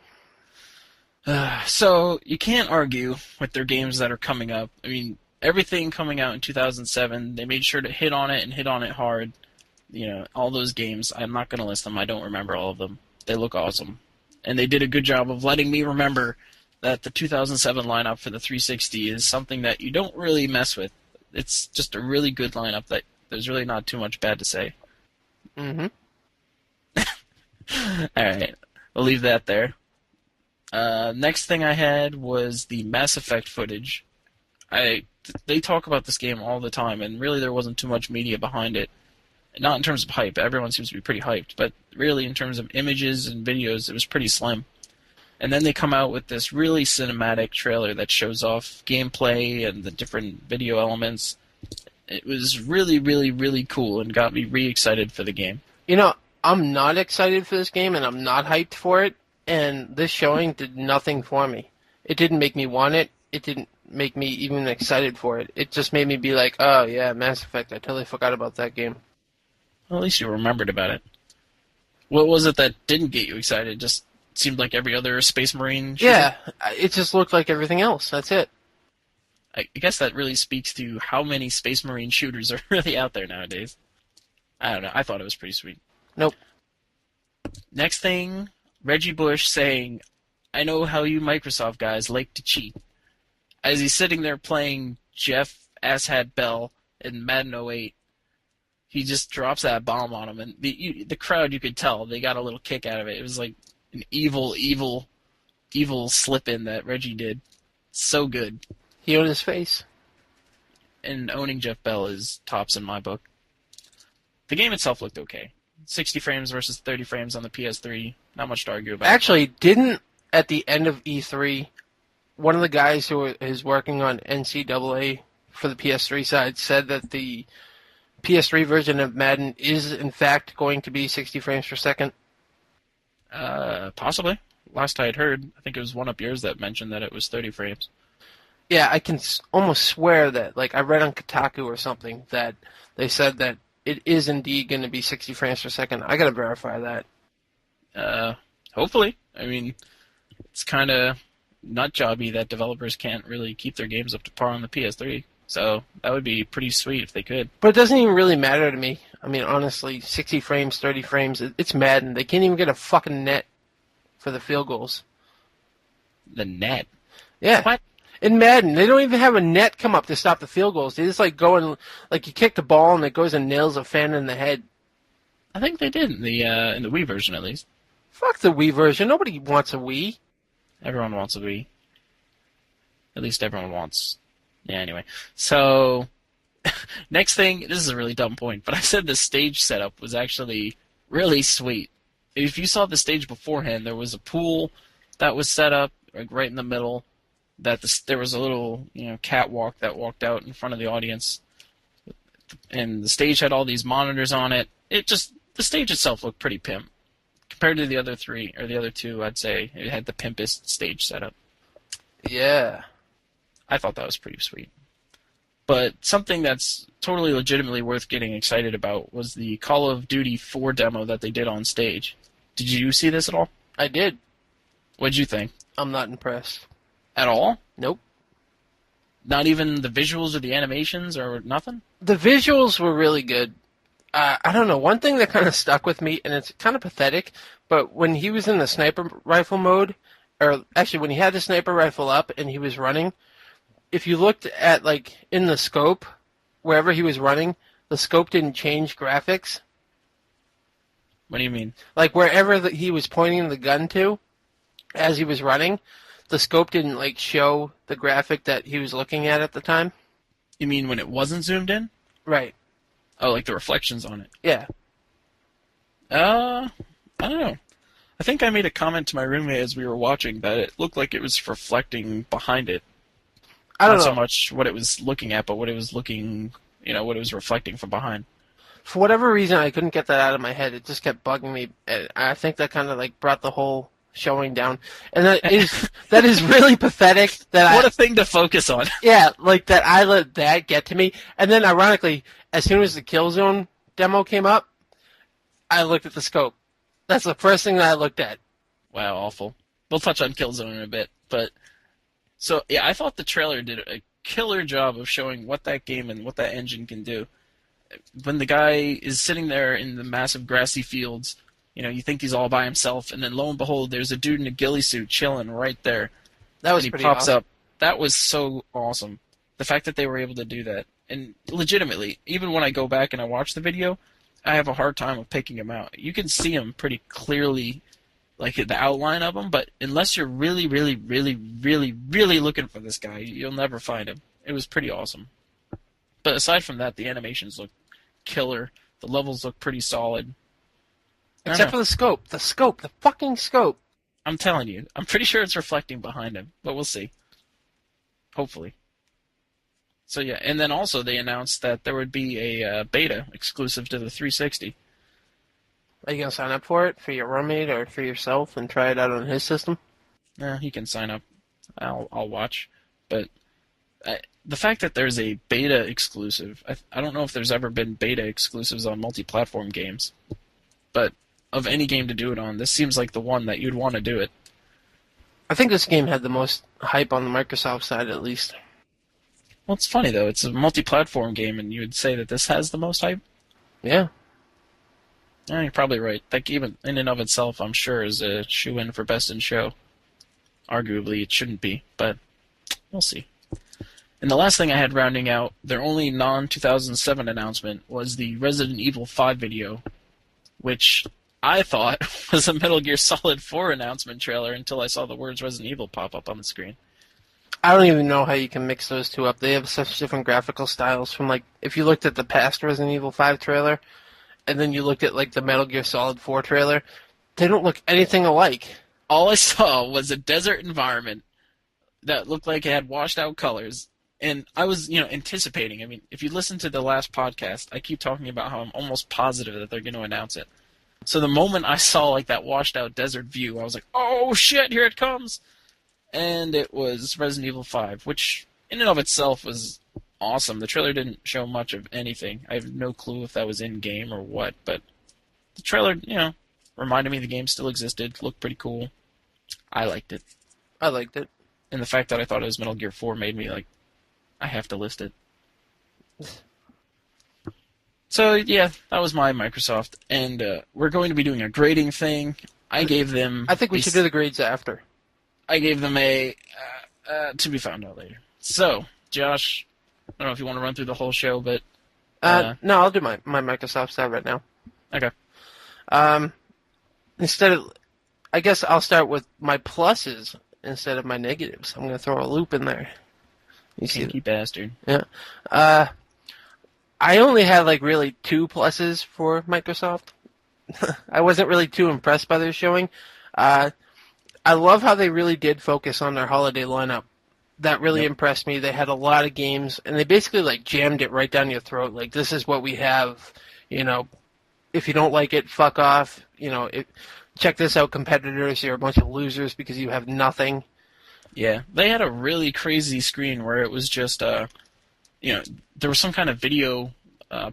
S1: So you can't argue with their games that are coming up. I mean, everything coming out in 2007, they made sure to hit on it and hit on it hard. You know, all those games. I'm not going to list them. I don't remember all of them. They look awesome. And they did a good job of letting me remember that the 2007 lineup for the 360 is something that you don't really mess with. It's just a really good lineup that there's really not too much bad to say.
S2: Mm-hmm.
S1: All right, we'll leave that there. Next thing I had was the Mass Effect footage. They talk about this game all the time, and really there wasn't too much media behind it. Not in terms of hype. Everyone seems to be pretty hyped, but really in terms of images and videos, it was pretty slim. And then they come out with this really cinematic trailer that shows off gameplay and the different video elements. It was really, really, really cool and got me re-excited for the game.
S2: You know, I'm not excited for this game, and I'm not hyped for it, and this showing did nothing for me. It didn't make me want it. It didn't make me even excited for it. It just made me be like, oh, yeah, Mass Effect. I totally forgot about that game.
S1: Well, at least you remembered about it. What was it that didn't get you excited? It just seemed like every other Space Marine shooter?
S2: Yeah, it just looked like everything else. That's it.
S1: I guess that really speaks to how many Space Marine shooters are really out there nowadays. I don't know. I thought it was pretty sweet.
S2: Nope.
S1: Next thing, Reggie Bush saying, "I know how you Microsoft guys like to cheat." As he's sitting there playing Jeff Asshat Bell in Madden '08, he just drops that bomb on him, and the crowd, you could tell, they got a little kick out of it. It was like an evil slip-in that Reggie did. So good.
S2: He owned his face.
S1: And owning Jeff Bell is tops in my book. The game itself looked okay. 60 frames versus 30 frames on the PS3. Not much to argue about.
S2: Actually, didn't, at the end of E3, one of the guys who is working on NCAA for the PS3 side said that the PS3 version of Madden is, in fact, going to be 60 frames per second?
S1: Possibly. Last I had heard, I think it was one up yours that mentioned that it was 30 frames.
S2: Yeah, I can almost swear that, like, I read on Kotaku or something that they said that it is indeed going to be 60 frames per second. I got to verify that.
S1: Hopefully. I mean, it's kind of nut jobby that developers can't really keep their games up to par on the PS3. So that would be pretty sweet if they could.
S2: But it doesn't even really matter to me. I mean, honestly, 60 frames, 30 frames, it's Madden. They can't even get a fucking net for the field goals.
S1: The net?
S2: Yeah.
S1: What?
S2: In Madden, they don't even have a net come up to stop the field goals. They just, like, go and, like, you kick the ball and it goes and nails a fan in the head.
S1: I think they did in the Wii version, at least.
S2: Fuck the Wii version. Nobody wants a Wii.
S1: Everyone wants a Wii. At least everyone wants... Yeah, anyway. So, next thing, this is a really dumb point, but I said the stage setup was actually really sweet. If you saw the stage beforehand, there was a pool that was set up like right in the middle. There was a little catwalk that walked out in front of the audience, and the stage had all these monitors on it. The stage itself looked pretty pimp compared to the other two. I'd say it had the pimpest stage setup.
S2: Yeah.
S1: I thought that was pretty sweet. But something that's totally legitimately worth getting excited about was the Call of Duty 4 demo that they did on stage. Did you see this at all?
S2: I did.
S1: What'd you think?
S2: I'm not impressed.
S1: At all?
S2: Nope.
S1: Not even the visuals or the animations or nothing?
S2: The visuals were really good. I don't know. One thing that kind of stuck with me, and it's kind of pathetic, but when he was in the sniper rifle mode, or actually when he had the sniper rifle up and he was running, if you looked at, like, in the scope, wherever he was running, the scope didn't change graphics.
S1: What do you mean?
S2: Like wherever he was pointing the gun to as he was running, the scope didn't like show the graphic that he was looking at the time.
S1: You mean when it wasn't zoomed in?
S2: Right.
S1: Oh, like the reflections on it.
S2: Yeah.
S1: I don't know. I think I made a comment to my roommate as we were watching that it looked like it was reflecting behind it.
S2: I don't
S1: Not so
S2: know.
S1: much what it was looking at, but what it was looking, what it was reflecting from behind.
S2: For whatever reason, I couldn't get that out of my head. It just kept bugging me. And I think that kind of like brought the whole showing down. And that is really pathetic.
S1: What a thing to focus on.
S2: Yeah, like that I let that get to me. And then ironically, as soon as the Killzone demo came up, I looked at the scope. That's the first thing that I looked at.
S1: Wow, awful. We'll touch on Killzone in a bit, but so yeah, I thought the trailer did a killer job of showing what that game and what that engine can do. When the guy is sitting there in the massive grassy fields, you think he's all by himself, and then lo and behold, there's a dude in a ghillie suit chilling right there.
S2: That was
S1: And he
S2: pretty
S1: pops
S2: awesome.
S1: up. That was so awesome. The fact that they were able to do that, and legitimately, even when I go back and I watch the video, I have a hard time of picking him out. You can see him pretty clearly, like the outline of him, but unless you're really, really, really, really, really looking for this guy, you'll never find him. It was pretty awesome. But aside from that, the animations look killer. The levels look pretty solid.
S2: Except for the scope. The scope. The fucking scope.
S1: I'm telling you. I'm pretty sure it's reflecting behind him, but we'll see. Hopefully. So yeah, and then also they announced that there would be a beta exclusive to the 360.
S2: Are you going to sign up for it? For your roommate or for yourself and try it out on his system?
S1: He can sign up. I'll watch. But the fact that there's a beta exclusive, I don't know if there's ever been beta exclusives on multi-platform games. But of any game to do it on, this seems like the one that you'd want to do it.
S2: I think this game had the most hype on the Microsoft side, at least.
S1: Well, it's funny, though. It's a multi-platform game, and you would say that this has the most hype?
S2: Yeah.
S1: You're probably right. That game, in and of itself, I'm sure, is a shoe-in for Best in Show. Arguably, it shouldn't be, but we'll see. And the last thing I had rounding out, their only non-2007 announcement, was the Resident Evil 5 video, which I thought was a Metal Gear Solid 4 announcement trailer until I saw the words Resident Evil pop up on the screen.
S2: I don't even know how you can mix those two up. They have such different graphical styles from, like, if you looked at the past Resident Evil 5 trailer, and then you looked at, like, the Metal Gear Solid 4 trailer, they don't look anything alike.
S1: All I saw was a desert environment that looked like it had washed out colors. And I was, anticipating. I mean, if you listen to the last podcast, I keep talking about how I'm almost positive that they're going to announce it. So the moment I saw, like, that washed out desert view, I was like, oh shit, here it comes! And it was Resident Evil 5, which in and of itself was awesome. The trailer didn't show much of anything. I have no clue if that was in-game or what, but the trailer, reminded me the game still existed, looked pretty cool. I liked it.
S2: I liked it.
S1: And the fact that I thought it was Metal Gear 4 made me like, I have to list it. So, yeah, that was my Microsoft. And we're going to be doing a grading thing. I gave them...
S2: I think we should do the grades after.
S1: I gave them a... to be found out later. So, Josh, I don't know if you want to run through the whole show, but...
S2: No, I'll do my Microsoft side right now.
S1: Okay.
S2: Instead of... I guess I'll start with my pluses instead of my negatives. I'm going to throw a loop in there. You see?
S1: Sneaky bastard.
S2: Yeah. I only had, like, really 2 pluses for Microsoft. I wasn't really too impressed by their showing. I love how they really did focus on their holiday lineup. That really impressed me. They had a lot of games, and they basically, like, jammed it right down your throat. Like, this is what we have, if you don't like it, fuck off. Check this out, competitors. You're a bunch of losers because you have nothing.
S1: Yeah, they had a really crazy screen where it was just, there was some kind of video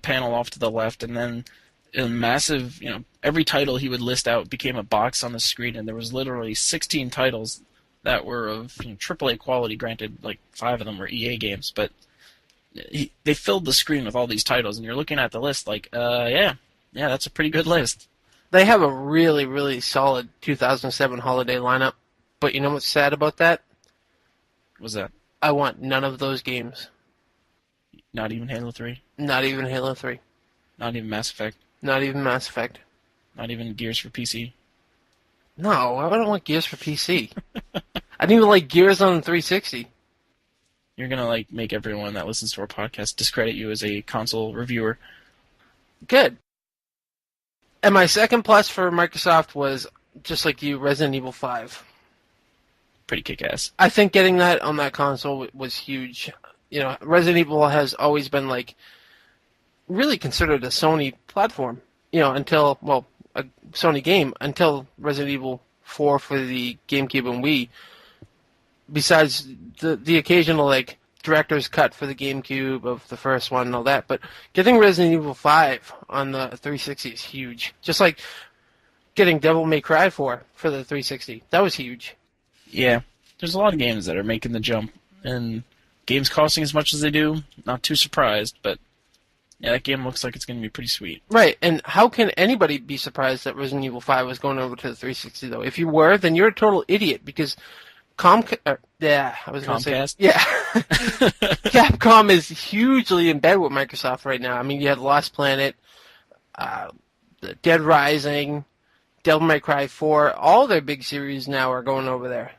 S1: panel off to the left, and then a massive, every title he would list out became a box on the screen, and there was literally 16 titles that were of AAA quality. Granted, like 5 of them were EA games, but they filled the screen with all these titles, and you're looking at the list like, yeah, that's a pretty good list.
S2: They have a really, really solid 2007 holiday lineup, but you know what's sad about that?
S1: What was that?
S2: I want none of those games.
S1: Not even Halo 3?
S2: Not even Halo 3.
S1: Not even Mass Effect?
S2: Not even Mass Effect.
S1: Not even Gears for PC.
S2: No, I don't want Gears for PC. I didn't even like Gears on 360.
S1: You're gonna like make everyone that listens to our podcast discredit you as a console reviewer.
S2: Good. And my second plus for Microsoft was, just like you, Resident Evil 5.
S1: Pretty kick-ass.
S2: I think getting that on that console was huge. You know, Resident Evil has always been, like, really considered a Sony platform. You know, until, well, a Sony game, until Resident Evil 4 for the GameCube and Wii. Besides the occasional, like, director's cut for the GameCube of the first one and all that. But getting Resident Evil 5 on the 360 is huge. Just like getting Devil May Cry 4 for the 360. That was huge.
S1: Yeah, there's a lot of games that are making the jump, and games costing as much as they do, not too surprised, but yeah, that game looks like it's going to be pretty sweet.
S2: Right, and how can anybody be surprised that Resident Evil 5 was going over to the 360, though? If you were, then you're a total idiot, because Capcom is hugely in bed with Microsoft right now. I mean, you had Lost Planet, Dead Rising, Devil May Cry 4, all their big series now are going over there.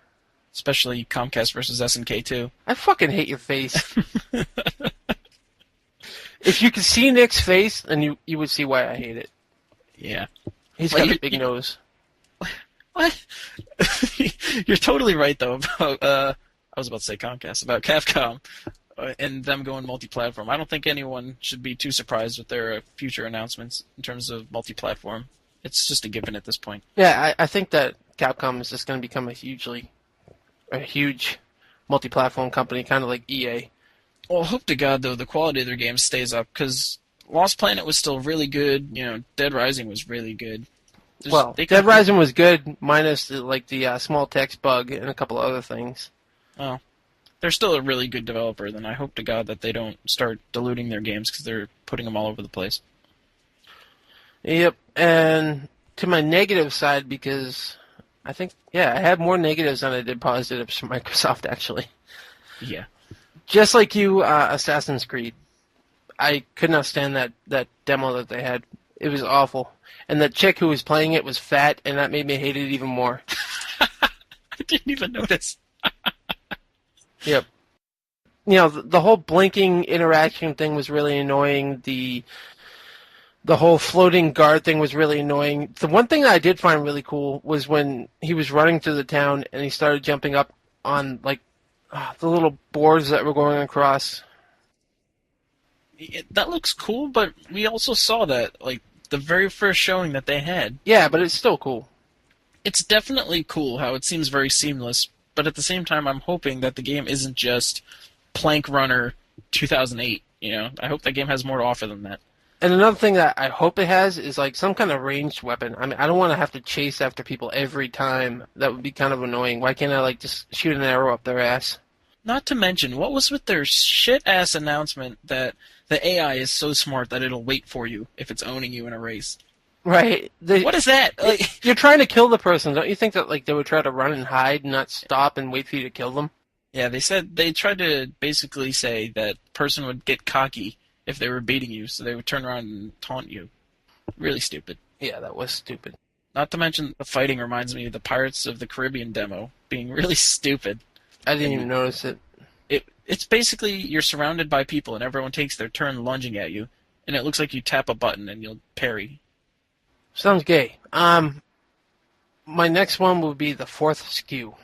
S1: Especially Comcast versus SNK, too.
S2: I fucking hate your face. If you could see Nick's face, then you would see why I hate it.
S1: Yeah.
S2: He's got a big nose.
S1: What? You're totally right, though, about, I was about to say Comcast, about Capcom and them going multi-platform. I don't think anyone should be too surprised with their future announcements in terms of multi-platform. It's just a given at this point.
S2: Yeah, I think that Capcom is just going to become a huge multi-platform company, kind of like EA.
S1: Well, hope to God, though, the quality of their games stays up, because Lost Planet was still really good. You know, Dead Rising was really good.
S2: Dead Rising was good, minus the small text bug and a couple other things.
S1: Oh. They're still a really good developer, then I hope to God that they don't start diluting their games, because they're putting them all over the place.
S2: Yep, and to my negative side, because I think, I had more negatives than I did positives for Microsoft, actually.
S1: Yeah.
S2: Just like you, Assassin's Creed. I could not stand that demo that they had. It was awful. And the chick who was playing it was fat, and that made me hate it even more.
S1: I didn't even notice.
S2: Yep. You know, the whole blinking interaction thing was really annoying. The whole floating guard thing was really annoying. The one thing that I did find really cool was when he was running through the town and he started jumping up on, like, the little boards that were going across.
S1: That looks cool, but we also saw that, like, the very first showing that they had.
S2: Yeah, but it's still cool.
S1: It's definitely cool how it seems very seamless, but at the same time, I'm hoping that the game isn't just Plank Runner 2008, you know? I hope that game has more to offer than that.
S2: And another thing that I hope it has is, like, some kind of ranged weapon. I mean, I don't want to have to chase after people every time. That would be kind of annoying. Why can't I, like, just shoot an arrow up their ass?
S1: Not to mention, what was with their shit-ass announcement that the AI is so smart that it'll wait for you if it's owning you in a race?
S2: Right.
S1: What is that? Like,
S2: you're trying to kill the person. Don't you think that, like, they would try to run and hide and not stop and wait for you to kill them?
S1: Yeah, they tried to basically say that the person would get cocky if they were beating you, so they would turn around and taunt you. Really stupid.
S2: Yeah, that was stupid.
S1: Not to mention, the fighting reminds me of the Pirates of the Caribbean demo being really stupid.
S2: I didn't even notice it.
S1: It's basically you're surrounded by people and everyone takes their turn lunging at you, and it looks like you tap a button and you'll parry.
S2: Sounds gay. My next one would be the fourth SKU.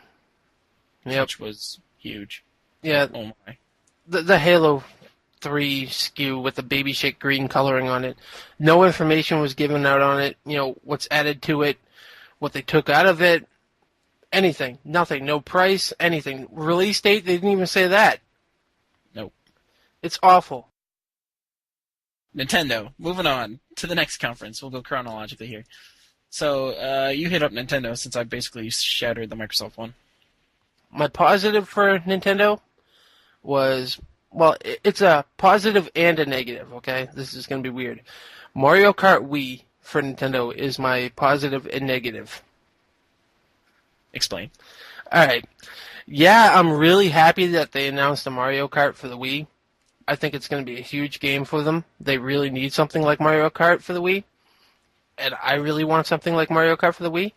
S2: Yep.
S1: Which was huge.
S2: Yeah.
S1: Oh my.
S2: The Halo 3 SKU with the baby shake green coloring on it. No information was given out on it. You know, what's added to it, what they took out of it, anything. Nothing. No price, anything. Release date, they didn't even say that.
S1: Nope.
S2: It's awful.
S1: Nintendo. Moving on to the next conference. We'll go chronologically here. So, you hit up Nintendo since I basically shattered the Microsoft one.
S2: My positive for Nintendo was, well, it's a positive and a negative, okay? This is going to be weird. Mario Kart Wii for Nintendo is my positive and negative.
S1: Explain.
S2: All right. Yeah, I'm really happy that they announced a Mario Kart for the Wii. I think it's going to be a huge game for them. They really need something like Mario Kart for the Wii. and I really want something like Mario Kart for the Wii.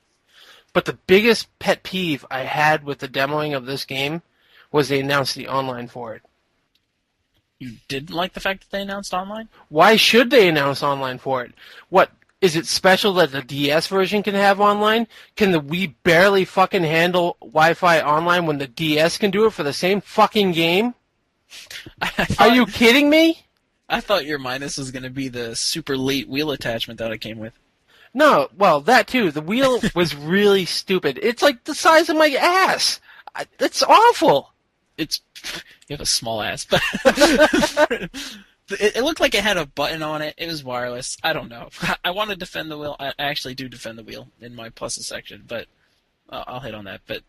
S2: But the biggest pet peeve I had with the demoing of this game was they announced the online for it.
S1: You didn't like the fact that they announced online?
S2: Why should they announce online for it? What, is it special that the DS version can have online? Can the Wii barely fucking handle Wi-Fi online when the DS can do it for the same fucking game? Are you kidding me?
S1: I thought your minus was going to be the super late wheel attachment that it came with.
S2: No, well, that too. The wheel was really stupid. It's like the size of my ass. It's awful.
S1: It's you have a small ass, but it looked like it had a button on it. It was wireless. I don't know. I want to defend the wheel. I actually do defend the wheel in my pluses section, but I'll hit on that. But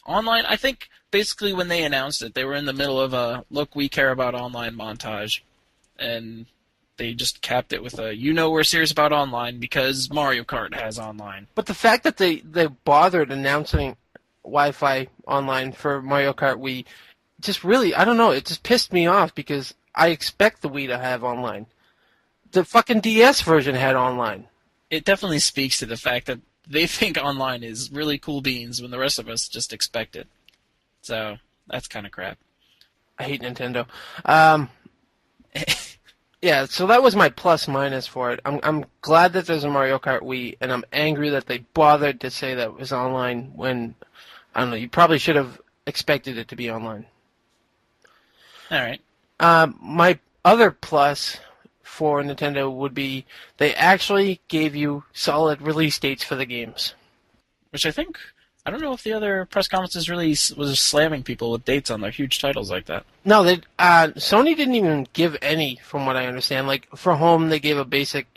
S1: online, I think basically when they announced it, they were in the middle of a "Look, we care about online" montage, and they just capped it with a we're serious about online because Mario Kart has online.
S2: But the fact that they bothered announcing Wi-Fi online for Mario Kart Wii just really, I don't know, it just pissed me off because I expect the Wii to have online. The fucking DS version had online.
S1: It definitely speaks to the fact that they think online is really cool beans when the rest of us just expect it. So, that's kind of crap.
S2: I hate Nintendo. Yeah, so that was my plus minus for it. I'm glad that there's a Mario Kart Wii, and I'm angry that they bothered to say that it was online when, I don't know, you probably should have expected it to be online.
S1: All right.
S2: My other plus for Nintendo would be they actually gave you solid release dates for the games.
S1: Which I don't know if the other press conferences really was slamming people with dates on their huge titles like that.
S2: No, Sony didn't even give any, from what I understand. Like, for home, they gave a basic,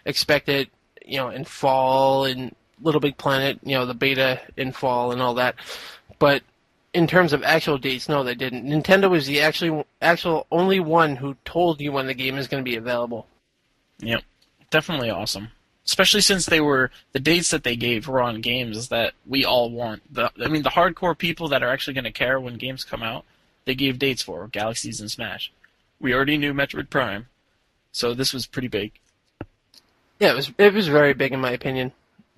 S2: expect it, in fall, and Little Big Planet, the beta in fall and all that. But in terms of actual dates, no, they didn't. Nintendo was the actual only one who told you when the game is going to be available.
S1: Yep, definitely awesome. Especially since the dates that they gave were on games that we all want. The hardcore people that are actually going to care when games come out, they gave dates for Galaxies and Smash. We already knew Metroid Prime, so this was pretty big.
S2: Yeah, it was very big in my opinion.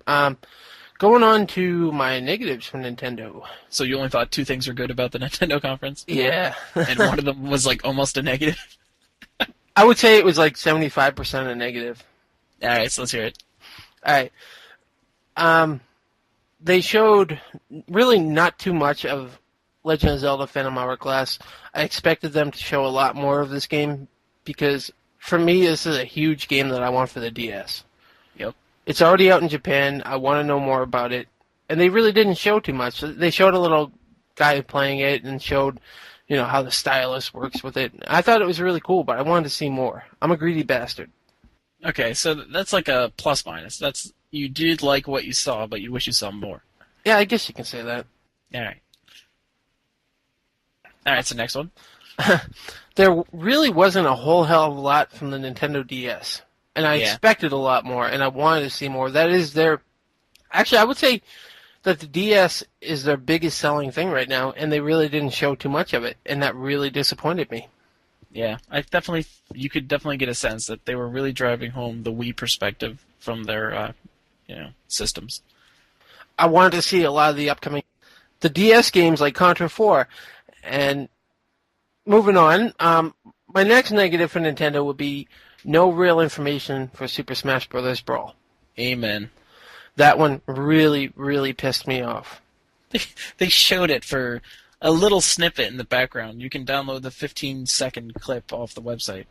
S2: Going on to my negatives from Nintendo.
S1: So you only thought two things were good about the Nintendo conference?
S2: Yeah.
S1: And one of them was like almost a negative?
S2: I would say it was like 75% a negative.
S1: Alright, so let's hear it.
S2: Alright. They showed really not too much of Legend of Zelda Phantom Hourglass. I expected them to show a lot more of this game because, for me, this is a huge game that I want for the DS.
S1: Yep.
S2: It's already out in Japan. I want to know more about it. And they really didn't show too much. They showed a little guy playing it and showed, how the stylus works with it. I thought it was really cool, but I wanted to see more. I'm a greedy bastard.
S1: Okay, so that's like a plus minus. You did like what you saw, but you wish you saw more.
S2: Yeah, I guess you can say that.
S1: Alright. Alright, so next one.
S2: There really wasn't a whole hell of a lot from the Nintendo DS. And I expected a lot more, and I wanted to see more. That is actually, I would say that the DS is their biggest selling thing right now, and they really didn't show too much of it, and that really disappointed me.
S1: Yeah, you could definitely get a sense that they were really driving home the Wii perspective from their, systems.
S2: I wanted to see a lot of the DS games like Contra 4, and moving on, my next negative for Nintendo would be no real information for Super Smash Bros. Brawl.
S1: Amen.
S2: That one really, really pissed me off.
S1: They showed it for a little snippet in the background. You can download the 15-second clip off the website.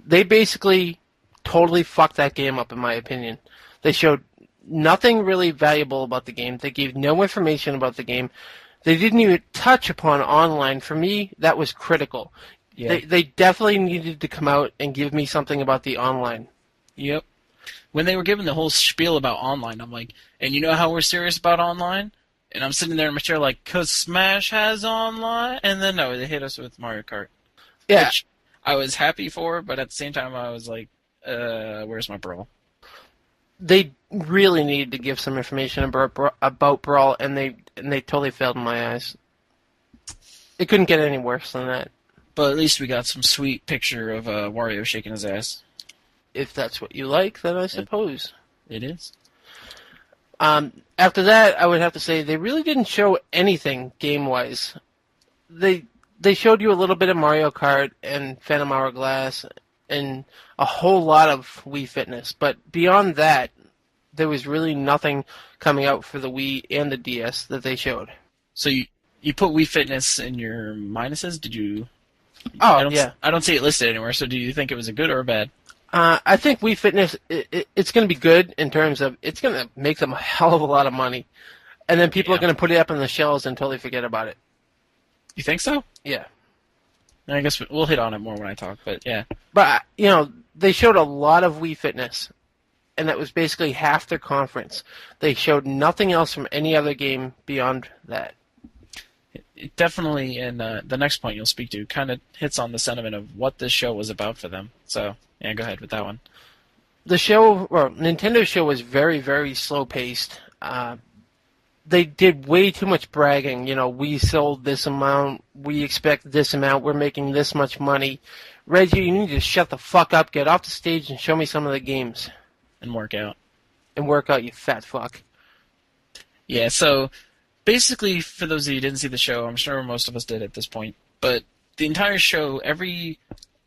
S2: They basically totally fucked that game up, in my opinion. They showed nothing really valuable about the game. They gave no information about the game. They didn't even touch upon online. For me, that was critical. Yeah. They definitely needed to come out and give me something about the online.
S1: Yep. When they were giving the whole spiel about online, I'm like, and you know how we're serious about online? And I'm sitting there in my chair like, 'cause Smash has online? And then, no, they hit us with Mario Kart.
S2: Yeah.
S1: Which I was happy for, but at the same time, I was like, where's my Brawl?
S2: They really needed to give some information about Brawl, and they totally failed in my eyes. It couldn't get any worse than that.
S1: But at least we got some sweet picture of Wario shaking his ass.
S2: If that's what you like, then I
S1: It,
S2: suppose.
S1: it is.
S2: After that, I would have to say they really didn't show anything game-wise. They they showed you a little bit of Mario Kart and Phantom Hourglass and a whole lot of Wii Fitness, but beyond that, there was really nothing coming out for the Wii and the DS that they showed.
S1: So you put Wii Fitness in your minuses? Did you?
S2: Oh yeah,
S1: I don't see it listed anywhere. So do you think it was a good or a bad?
S2: I think Wii Fitness it's going to be good in terms of it's going to make them a hell of a lot of money, and then people are
S1: Yeah.
S2: going to put it up on the shelves until they forget about it.
S1: You think so?
S2: Yeah,
S1: I guess we'll hit on it more when I talk. But yeah,
S2: but they showed a lot of Wii Fitness, and that was basically half their conference. They showed nothing else from any other game beyond that.
S1: it definitely. And the next point you'll speak to kind of hits on the sentiment of what this show was about for them. So yeah, go ahead with that one.
S2: The show, or Nintendo's show, was very, very slow paced. They did way too much bragging. We sold this amount, we expect this amount, we're making this much money. Reggie, you need to shut the fuck up, get off the stage, and show me some of the games.
S1: And work out.
S2: And work out, you fat fuck.
S1: Yeah, so basically, for those of you who didn't see the show, I'm sure most of us did at this point, but the entire show, every,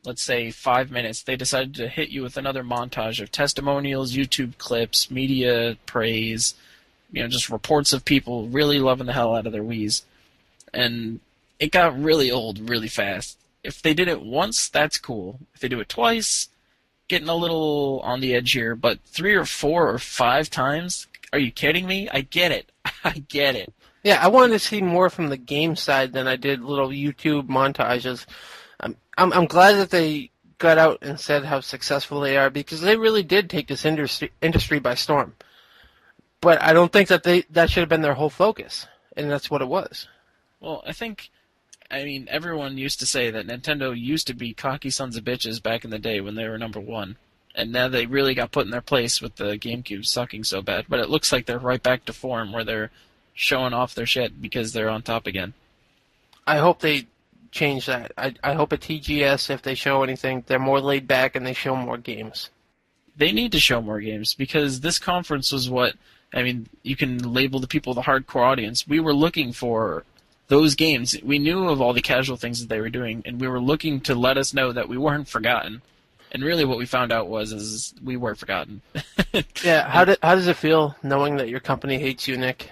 S1: let's say, 5 minutes, they decided to hit you with another montage of testimonials, YouTube clips, media praise, just reports of people really loving the hell out of their Wiis. And it got really old really fast. If they did it once, that's cool. If they do it twice, getting a little on the edge here, but 3 or 4 or 5 times? Are you kidding me? I get it. I get it.
S2: Yeah, I wanted to see more from the game side than I did little YouTube montages. I'm glad that they got out and said how successful they are, because they really did take this industry by storm. But I don't think that that should have been their whole focus, and that's what it was.
S1: Well, everyone used to say that Nintendo used to be cocky sons of bitches back in the day when they were number one. And now they really got put in their place with the GameCube sucking so bad. But it looks like they're right back to form where they're showing off their shit because they're on top again.
S2: I hope they change that. I hope at TGS, if they show anything, they're more laid back and they show more games.
S1: They need to show more games because this conference was you can label the people the hardcore audience. We were looking for those games. We knew of all the casual things that they were doing, and we were looking to let us know that we weren't forgotten. And really what we found out is we were forgotten.
S2: Yeah, how does it feel knowing that your company hates you, Nick?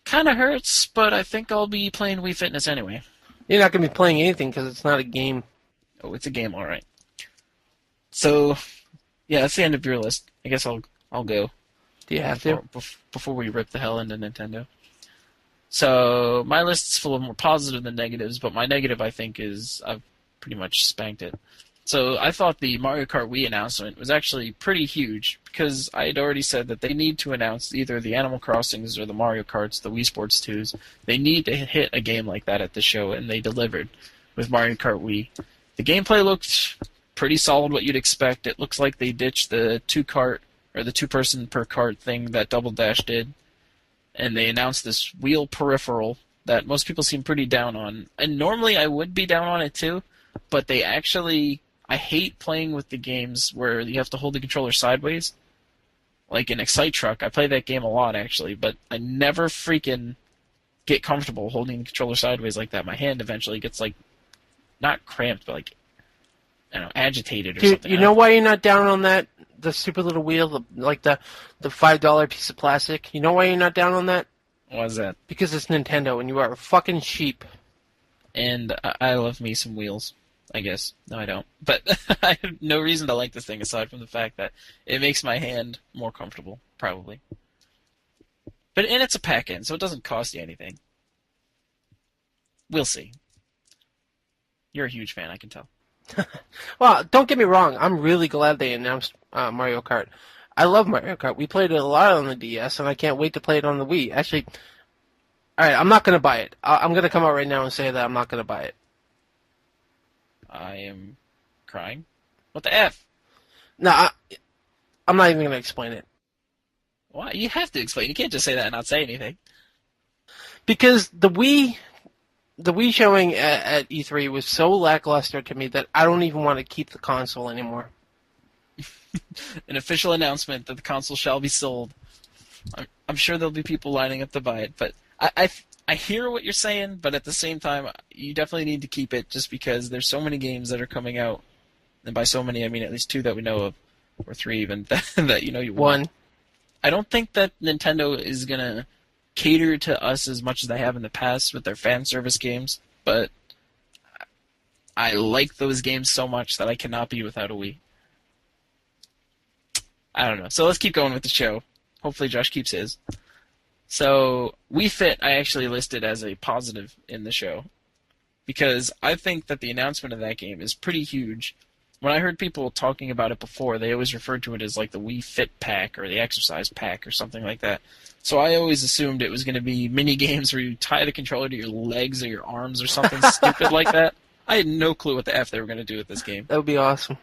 S1: Kind of hurts, but I think I'll be playing Wii Fitness anyway.
S2: You're not going to be playing anything because it's not a game.
S1: Oh, it's a game, all right. So, yeah, that's the end of your list. I guess I'll go.
S2: Do you have to?
S1: Before we rip the hell into Nintendo. So, my list is full of more positive than negatives, but my negative, I think, is I've pretty much spanked it. So, I thought the Mario Kart Wii announcement was actually pretty huge, because I had already said that they need to announce either the Animal Crossings or the Mario Karts, the Wii Sports 2s. They need to hit a game like that at the show, and they delivered with Mario Kart Wii. The gameplay looked pretty solid, what you'd expect. It looks like they ditched the the two-person per cart thing that Double Dash did, and they announced this wheel peripheral that most people seem pretty down on. And normally I would be down on it too, but I hate playing with the games where you have to hold the controller sideways. Like in Excite Truck, I play that game a lot actually, but I never freaking get comfortable holding the controller sideways like that. My hand eventually gets not cramped, but I don't know, agitated or something.
S2: You know why you're not down on that? The stupid little wheel, the $5 piece of plastic. You know why you're not down on that?
S1: Why is that?
S2: Because it's Nintendo and you are a fucking sheep.
S1: And I love me some wheels, I guess. No, I don't. But I have no reason to like this thing aside from the fact that it makes my hand more comfortable, probably. And it's a pack-in, so it doesn't cost you anything. We'll see. You're a huge fan, I can tell.
S2: Well, don't get me wrong. I'm really glad they announced Mario Kart. I love Mario Kart. We played it a lot on the DS, and I can't wait to play it on the Wii. Actually, all right, I'm not going to buy it. I'm going to come out right now and say that I'm not going to buy it.
S1: I am crying. What the F?
S2: No, I'm not even going to explain it.
S1: Why? You have to explain. You can't just say that and not say anything.
S2: Because the Wii showing at E3 was so lackluster to me that I don't even want to keep the console anymore.
S1: An official announcement that the console shall be sold. I'm sure there'll be people lining up to buy it, but I hear what you're saying, but at the same time, you definitely need to keep it just because there's so many games that are coming out, and by so many, I mean at least 2 that we know of, or 3 even, that you know you want.
S2: One.
S1: I don't think that Nintendo is gonna cater to us as much as they have in the past with their fan service games, but I like those games so much that I cannot be without a Wii. I don't know. So let's keep going with the show. Hopefully Josh keeps his. So Wii Fit I actually listed as a positive in the show because I think that the announcement of that game is pretty huge. When I heard people talking about it before, they always referred to it as like the Wii Fit Pack or the Exercise Pack or something like that. So I always assumed it was going to be mini games where you tie the controller to your legs or your arms or something stupid like that. I had no clue what the F they were going to do with this game.
S2: That would be awesome.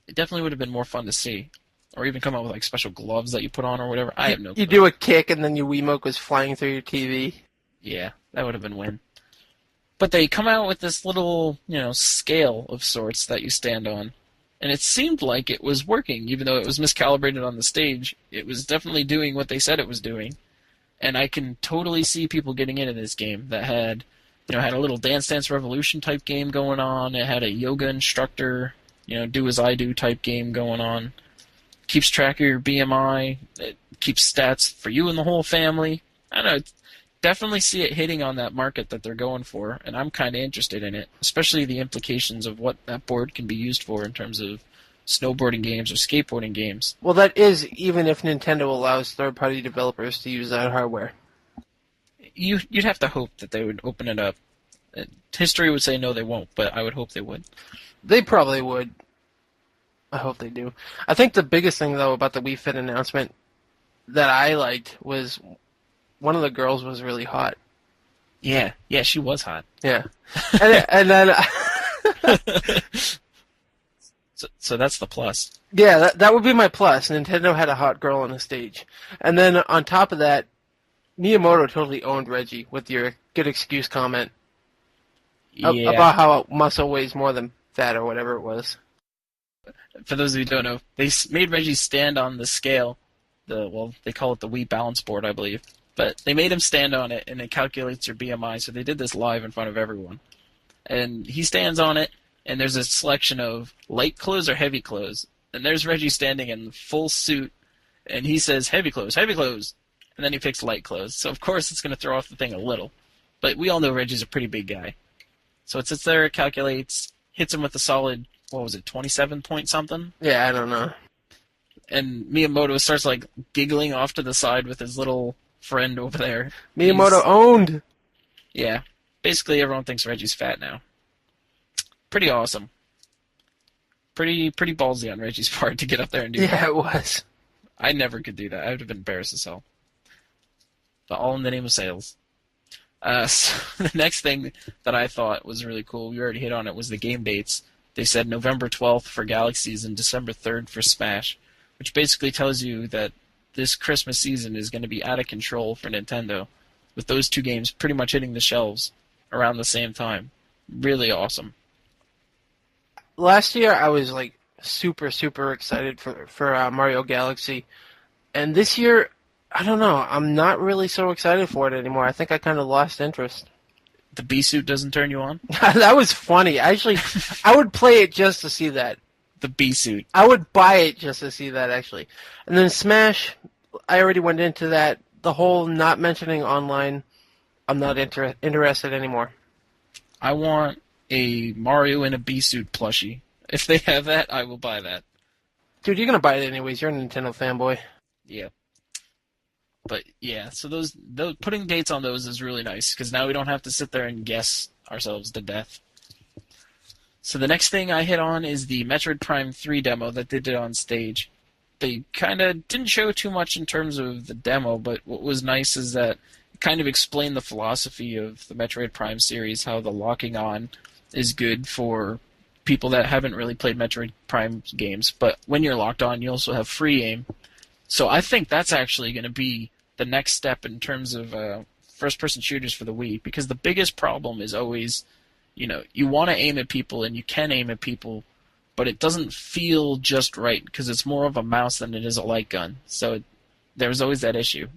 S1: It definitely would have been more fun to see. Or even come out with like special gloves that you put on or whatever. I have no clue.
S2: You do a kick and then your Wiimote goes flying through your TV.
S1: Yeah, that would have been win. But they come out with this little, scale of sorts that you stand on. And it seemed like it was working, even though it was miscalibrated on the stage. It was definitely doing what they said it was doing. And I can totally see people getting into this game that had a little Dance Dance Revolution type game going on. It had a yoga instructor, do as I do type game going on. Keeps track of your BMI. It keeps stats for you and the whole family. I don't know. Definitely see it hitting on that market that they're going for, and I'm kind of interested in it, especially the implications of what that board can be used for in terms of snowboarding games or skateboarding games.
S2: Well, that is even if Nintendo allows third-party developers to use that hardware.
S1: You'd have to hope that they would open it up. History would say no, they won't, but I would hope they would.
S2: They probably would. I hope they do. I think the biggest thing, though, about the Wii Fit announcement that I liked was one of the girls was really hot.
S1: Yeah, she was hot.
S2: Yeah. and then...
S1: so that's the plus.
S2: Yeah, that would be my plus. Nintendo had a hot girl on the stage. And then on top of that, Miyamoto totally owned Reggie with your good excuse comment about how muscle weighs more than fat or whatever it was.
S1: For those of you who don't know, they made Reggie stand on the scale. They call it the Wii Balance Board, I believe. But they made him stand on it, and it calculates your BMI. So they did this live in front of everyone. And he stands on it, and there's a selection of light clothes or heavy clothes. And there's Reggie standing in full suit, and he says, heavy clothes, heavy clothes. And then he picks light clothes. So, of course, it's going to throw off the thing a little. But we all know Reggie's a pretty big guy. So it sits there, it calculates, hits him with a solid, 27 point something?
S2: Yeah, I don't know.
S1: And Miyamoto starts, giggling off to the side with his little friend over there.
S2: Miyamoto owned!
S1: Yeah. Basically, everyone thinks Reggie's fat now. Pretty awesome. Pretty ballsy on Reggie's part to get up there and do that.
S2: Yeah, it was.
S1: I never could do that. I would have been embarrassed as hell. But all in the name of sales. So the next thing that I thought was really cool, we already hit on it, was the game dates. They said November 12th for Galaxies and December 3rd for Smash, which basically tells you that this Christmas season is going to be out of control for Nintendo, with those 2 games pretty much hitting the shelves around the same time. Really awesome.
S2: Last year, I was super, super excited for Mario Galaxy, and this year, I don't know. I'm not really so excited for it anymore. I think I kind of lost interest.
S1: The bee suit doesn't turn you on?
S2: That was funny. Actually, I would play it just to see that.
S1: The bee suit.
S2: I would buy it just to see that, actually. And then Smash, I already went into that. The whole not mentioning online, I'm not interested anymore.
S1: I want a Mario in a bee suit plushie. If they have that, I will buy that.
S2: Dude, you're going to buy it anyways. You're a Nintendo fanboy.
S1: Yeah. But yeah, so those putting dates on those is really nice because now we don't have to sit there and guess ourselves to death. So the next thing I hit on is the Metroid Prime 3 demo that they did on stage. They kind of didn't show too much in terms of the demo, but what was nice is that it kind of explained the philosophy of the Metroid Prime series, how the locking on is good for people that haven't really played Metroid Prime games, but when you're locked on, you also have free aim. So I think that's actually going to be the next step in terms of first-person shooters for the Wii, because the biggest problem is always, you want to aim at people, and you can aim at people, but it doesn't feel just right because it's more of a mouse than it is a light gun. So there's always that issue.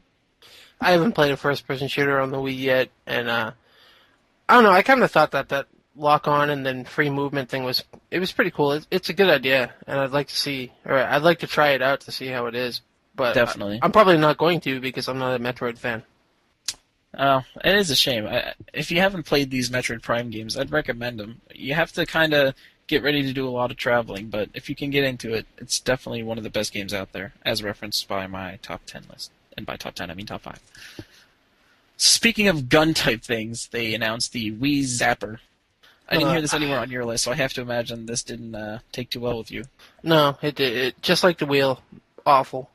S2: I haven't played a first-person shooter on the Wii yet, and I don't know. I kind of thought that lock on and then free movement thing was pretty cool. It's a good idea, and I'd like to try it out to see how it is. But
S1: Definitely.
S2: I'm probably not going to because I'm not a Metroid fan.
S1: Oh, it is a shame. If you haven't played these Metroid Prime games, I'd recommend them. You have to kind of get ready to do a lot of traveling, but if you can get into it, it's definitely one of the best games out there, as referenced by my top 10 list. And by top 10, I mean top 5. Speaking of gun-type things, they announced the Wii Zapper. I didn't hear this anywhere on your list, so I have to imagine this didn't take too well with you.
S2: No, it did. Just like the wheel, awful.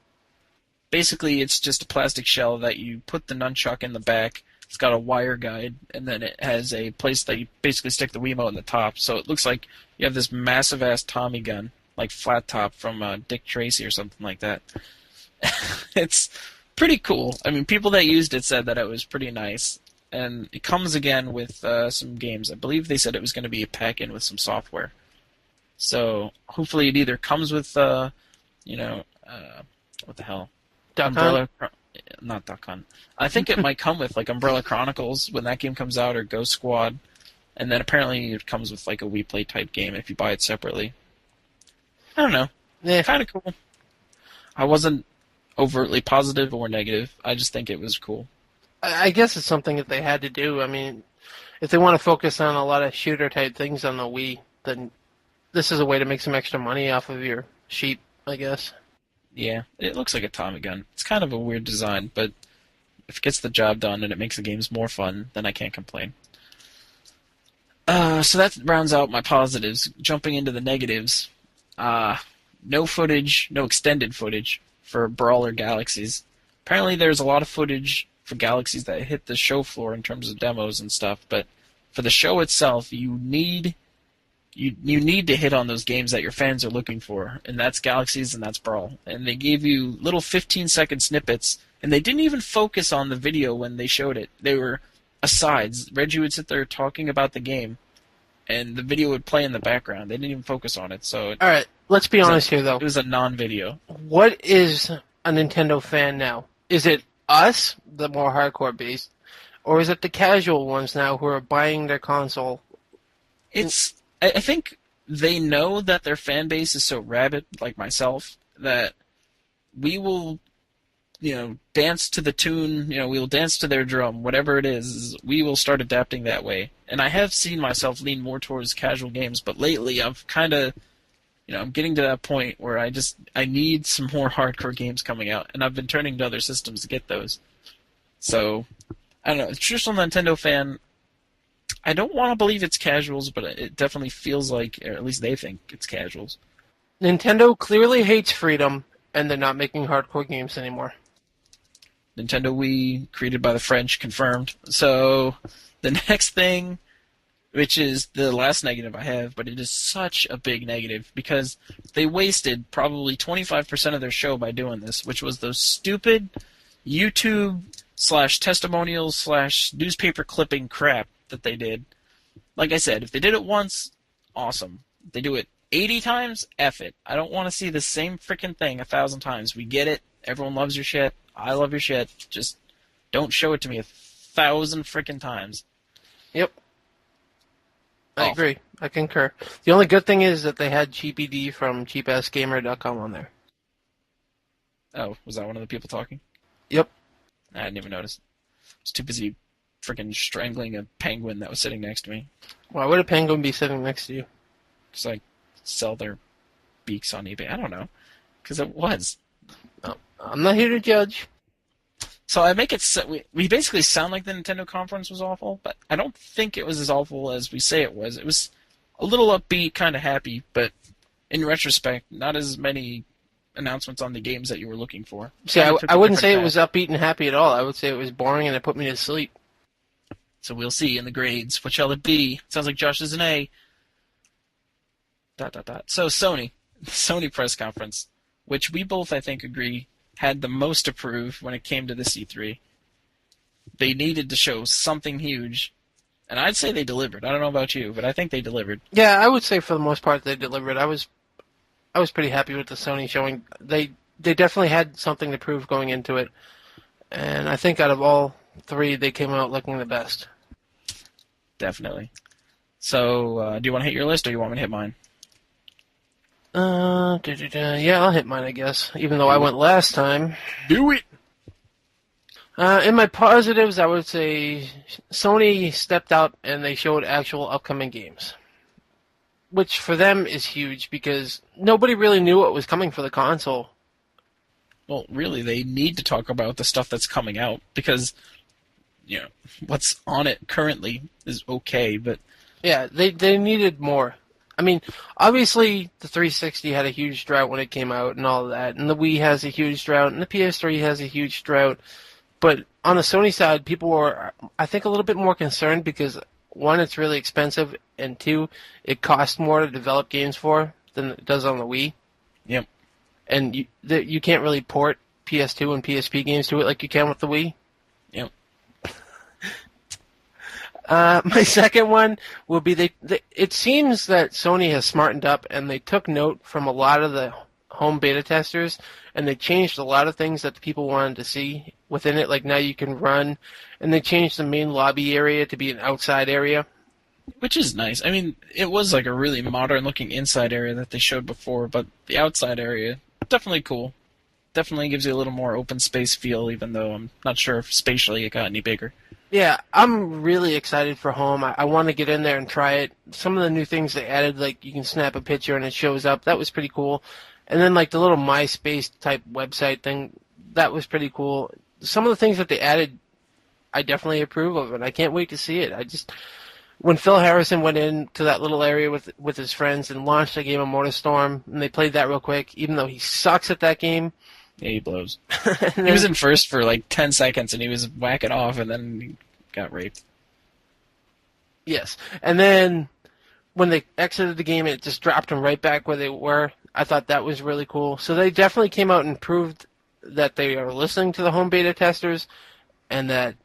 S1: Basically, it's just a plastic shell that you put the nunchuck in the back. It's got a wire guide, and then it has a place that you basically stick the Wiimote in the top. So it looks like you have this massive-ass Tommy gun, like flat top from Dick Tracy or something like that. It's pretty cool. I mean, people that used it said that it was pretty nice. And it comes again with some games. I believe they said it was going to be a pack-in with some software. So hopefully it either comes with, what the hell?
S2: Duck Hunt?
S1: Not Duck Hunt. I think it might come with like Umbrella Chronicles when that game comes out, or Ghost Squad. And then apparently it comes with like a Wii Play type game if you buy it separately. I don't know.
S2: Yeah.
S1: Kind of cool. I wasn't overtly positive or negative. I just think it was cool.
S2: I guess it's something that they had to do. I mean, if they want to focus on a lot of shooter-type things on the Wii, then this is a way to make some extra money off of your sheep, I guess.
S1: Yeah, it looks like a Tommy gun. It's kind of a weird design, but if it gets the job done and it makes the games more fun, then I can't complain. So that rounds out my positives. Jumping into the negatives, no footage, no extended footage for Brawler Galaxies. Apparently there's a lot of footage for Galaxies that hit the show floor in terms of demos and stuff, but for the show itself, you need to hit on those games that your fans are looking for, and that's Galaxies and that's Brawl. And they gave you little 15-second snippets, and they didn't even focus on the video when they showed it. They were asides. Reggie would sit there talking about the game, and the video would play in the background. They didn't even focus on it. So
S2: all right, let's be honest here, though.
S1: It was a non-video.
S2: What is a Nintendo fan now? Is it us, the more hardcore beast, or is it the casual ones now who are buying their console?
S1: I think they know that their fan base is so rabid, like myself, that we will, dance to the tune, we will dance to their drum, whatever it is, we will start adapting that way. And I have seen myself lean more towards casual games, but lately I've kind of, I'm getting to that point where I need some more hardcore games coming out, and I've been turning to other systems to get those. So, I don't know, a traditional Nintendo fan, I don't want to believe it's casuals, but it definitely feels like, or at least they think it's casuals.
S2: Nintendo clearly hates freedom, and they're not making hardcore games anymore.
S1: Nintendo Wii, created by the French, confirmed. So, the next thing, which is the last negative I have, but it is such a big negative, because they wasted probably 25% of their show by doing this, which was those stupid YouTube/testimonials/newspaper clipping crap that they did. Like I said, if they did it once, awesome. If they do it 80 times, F it. I don't want to see the same freaking thing 1,000 times. We get it. Everyone loves your shit. I love your shit. Just don't show it to me 1,000 freaking times.
S2: Yep. I agree. I concur. The only good thing is that they had GPD from cheapassgamer.com on there.
S1: Oh, was that one of the people talking?
S2: Yep.
S1: I didn't even notice. I was too busy freaking strangling a penguin that was sitting next to me.
S2: Why would a penguin be sitting next to you?
S1: Because I sell their beaks on eBay. I don't know. Because it was.
S2: Oh, I'm not here to judge.
S1: So I make it. We basically sound like the Nintendo conference was awful, but I don't think it was as awful as we say it was. It was a little upbeat, kind of happy, but in retrospect, not as many announcements on the games that you were looking for.
S2: See, I wouldn't say it was upbeat and happy at all. I would say it was boring and it put me to sleep.
S1: So we'll see in the grades. What shall it be? Sounds like Josh is an A. ... So Sony press conference, which we both, I think, agree had the most to prove when it came to the C3. They needed to show something huge, and I'd say they delivered. I don't know about you, but I think they delivered.
S2: Yeah, I would say for the most part they delivered. I was I was pretty happy with the Sony showing. They definitely had something to prove going into it, and I think out of all three, they came out looking the best.
S1: Definitely. So, do you want to hit your list, or you want me to hit mine?
S2: Yeah, I'll hit mine, I guess. Even though I
S1: Do it.
S2: went last time.
S1: Do it.
S2: In my positives, I would say Sony stepped up and they showed actual upcoming games, which for them is huge because nobody really knew what was coming for the console.
S1: Well, really, they need to talk about the stuff that's coming out because, what's on it currently is okay, but
S2: Yeah, they needed more. I mean, obviously the 360 had a huge drought when it came out and all of that, and the Wii has a huge drought, and the PS3 has a huge drought. But on the Sony side, people were, I think, a little bit more concerned because one, it's really expensive, and two, it costs more to develop games for than it does on the Wii.
S1: yep.
S2: And you can't really port PS2 and PSP games to it like you can with the Wii.
S1: Yep.
S2: My second one will be it seems that Sony has smartened up and they took note from a lot of the home beta testers and they changed a lot of things that the people wanted to see within it. Like now you can run, and they changed the main lobby area to be an outside area.
S1: Which is nice. I mean, it was like a really modern-looking inside area that they showed before, but the outside area, definitely cool. Definitely gives you a little more open space feel, even though I'm not sure if spatially it got any bigger.
S2: Yeah, I'm really excited for home. I want to get in there and try it. Some of the new things they added, like you can snap a picture and it shows up, that was pretty cool. And then like the little MySpace type website thing, that was pretty cool. Some of the things that they added, I definitely approve of, and I can't wait to see it. When Phil Harrison went into that little area with his friends and launched a game of MotorStorm, and they played that real quick, even though he sucks at that game.
S1: Yeah, he blows.
S2: And
S1: He
S2: then,
S1: was in first for like 10 seconds, and he was whacking off, and then he got raped.
S2: yes. And then when they exited the game, it just dropped them right back where they were. I thought that was really cool. So they definitely came out and proved that they are listening to the home beta testers and that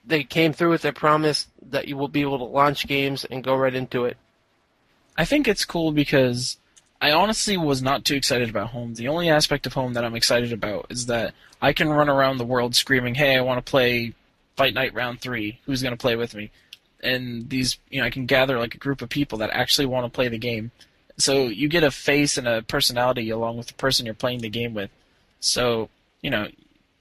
S2: they came through with their promise that you will be able to launch games and go right into it.
S1: I think it's cool because I honestly was not too excited about home. The only aspect of home that I'm excited about is that I can run around the world screaming, "Hey, I want to play Fight Night Round 3. Who's going to play with me?" And these, I can gather like a group of people that actually want to play the game. So you get a face and a personality along with the person you're playing the game with. So,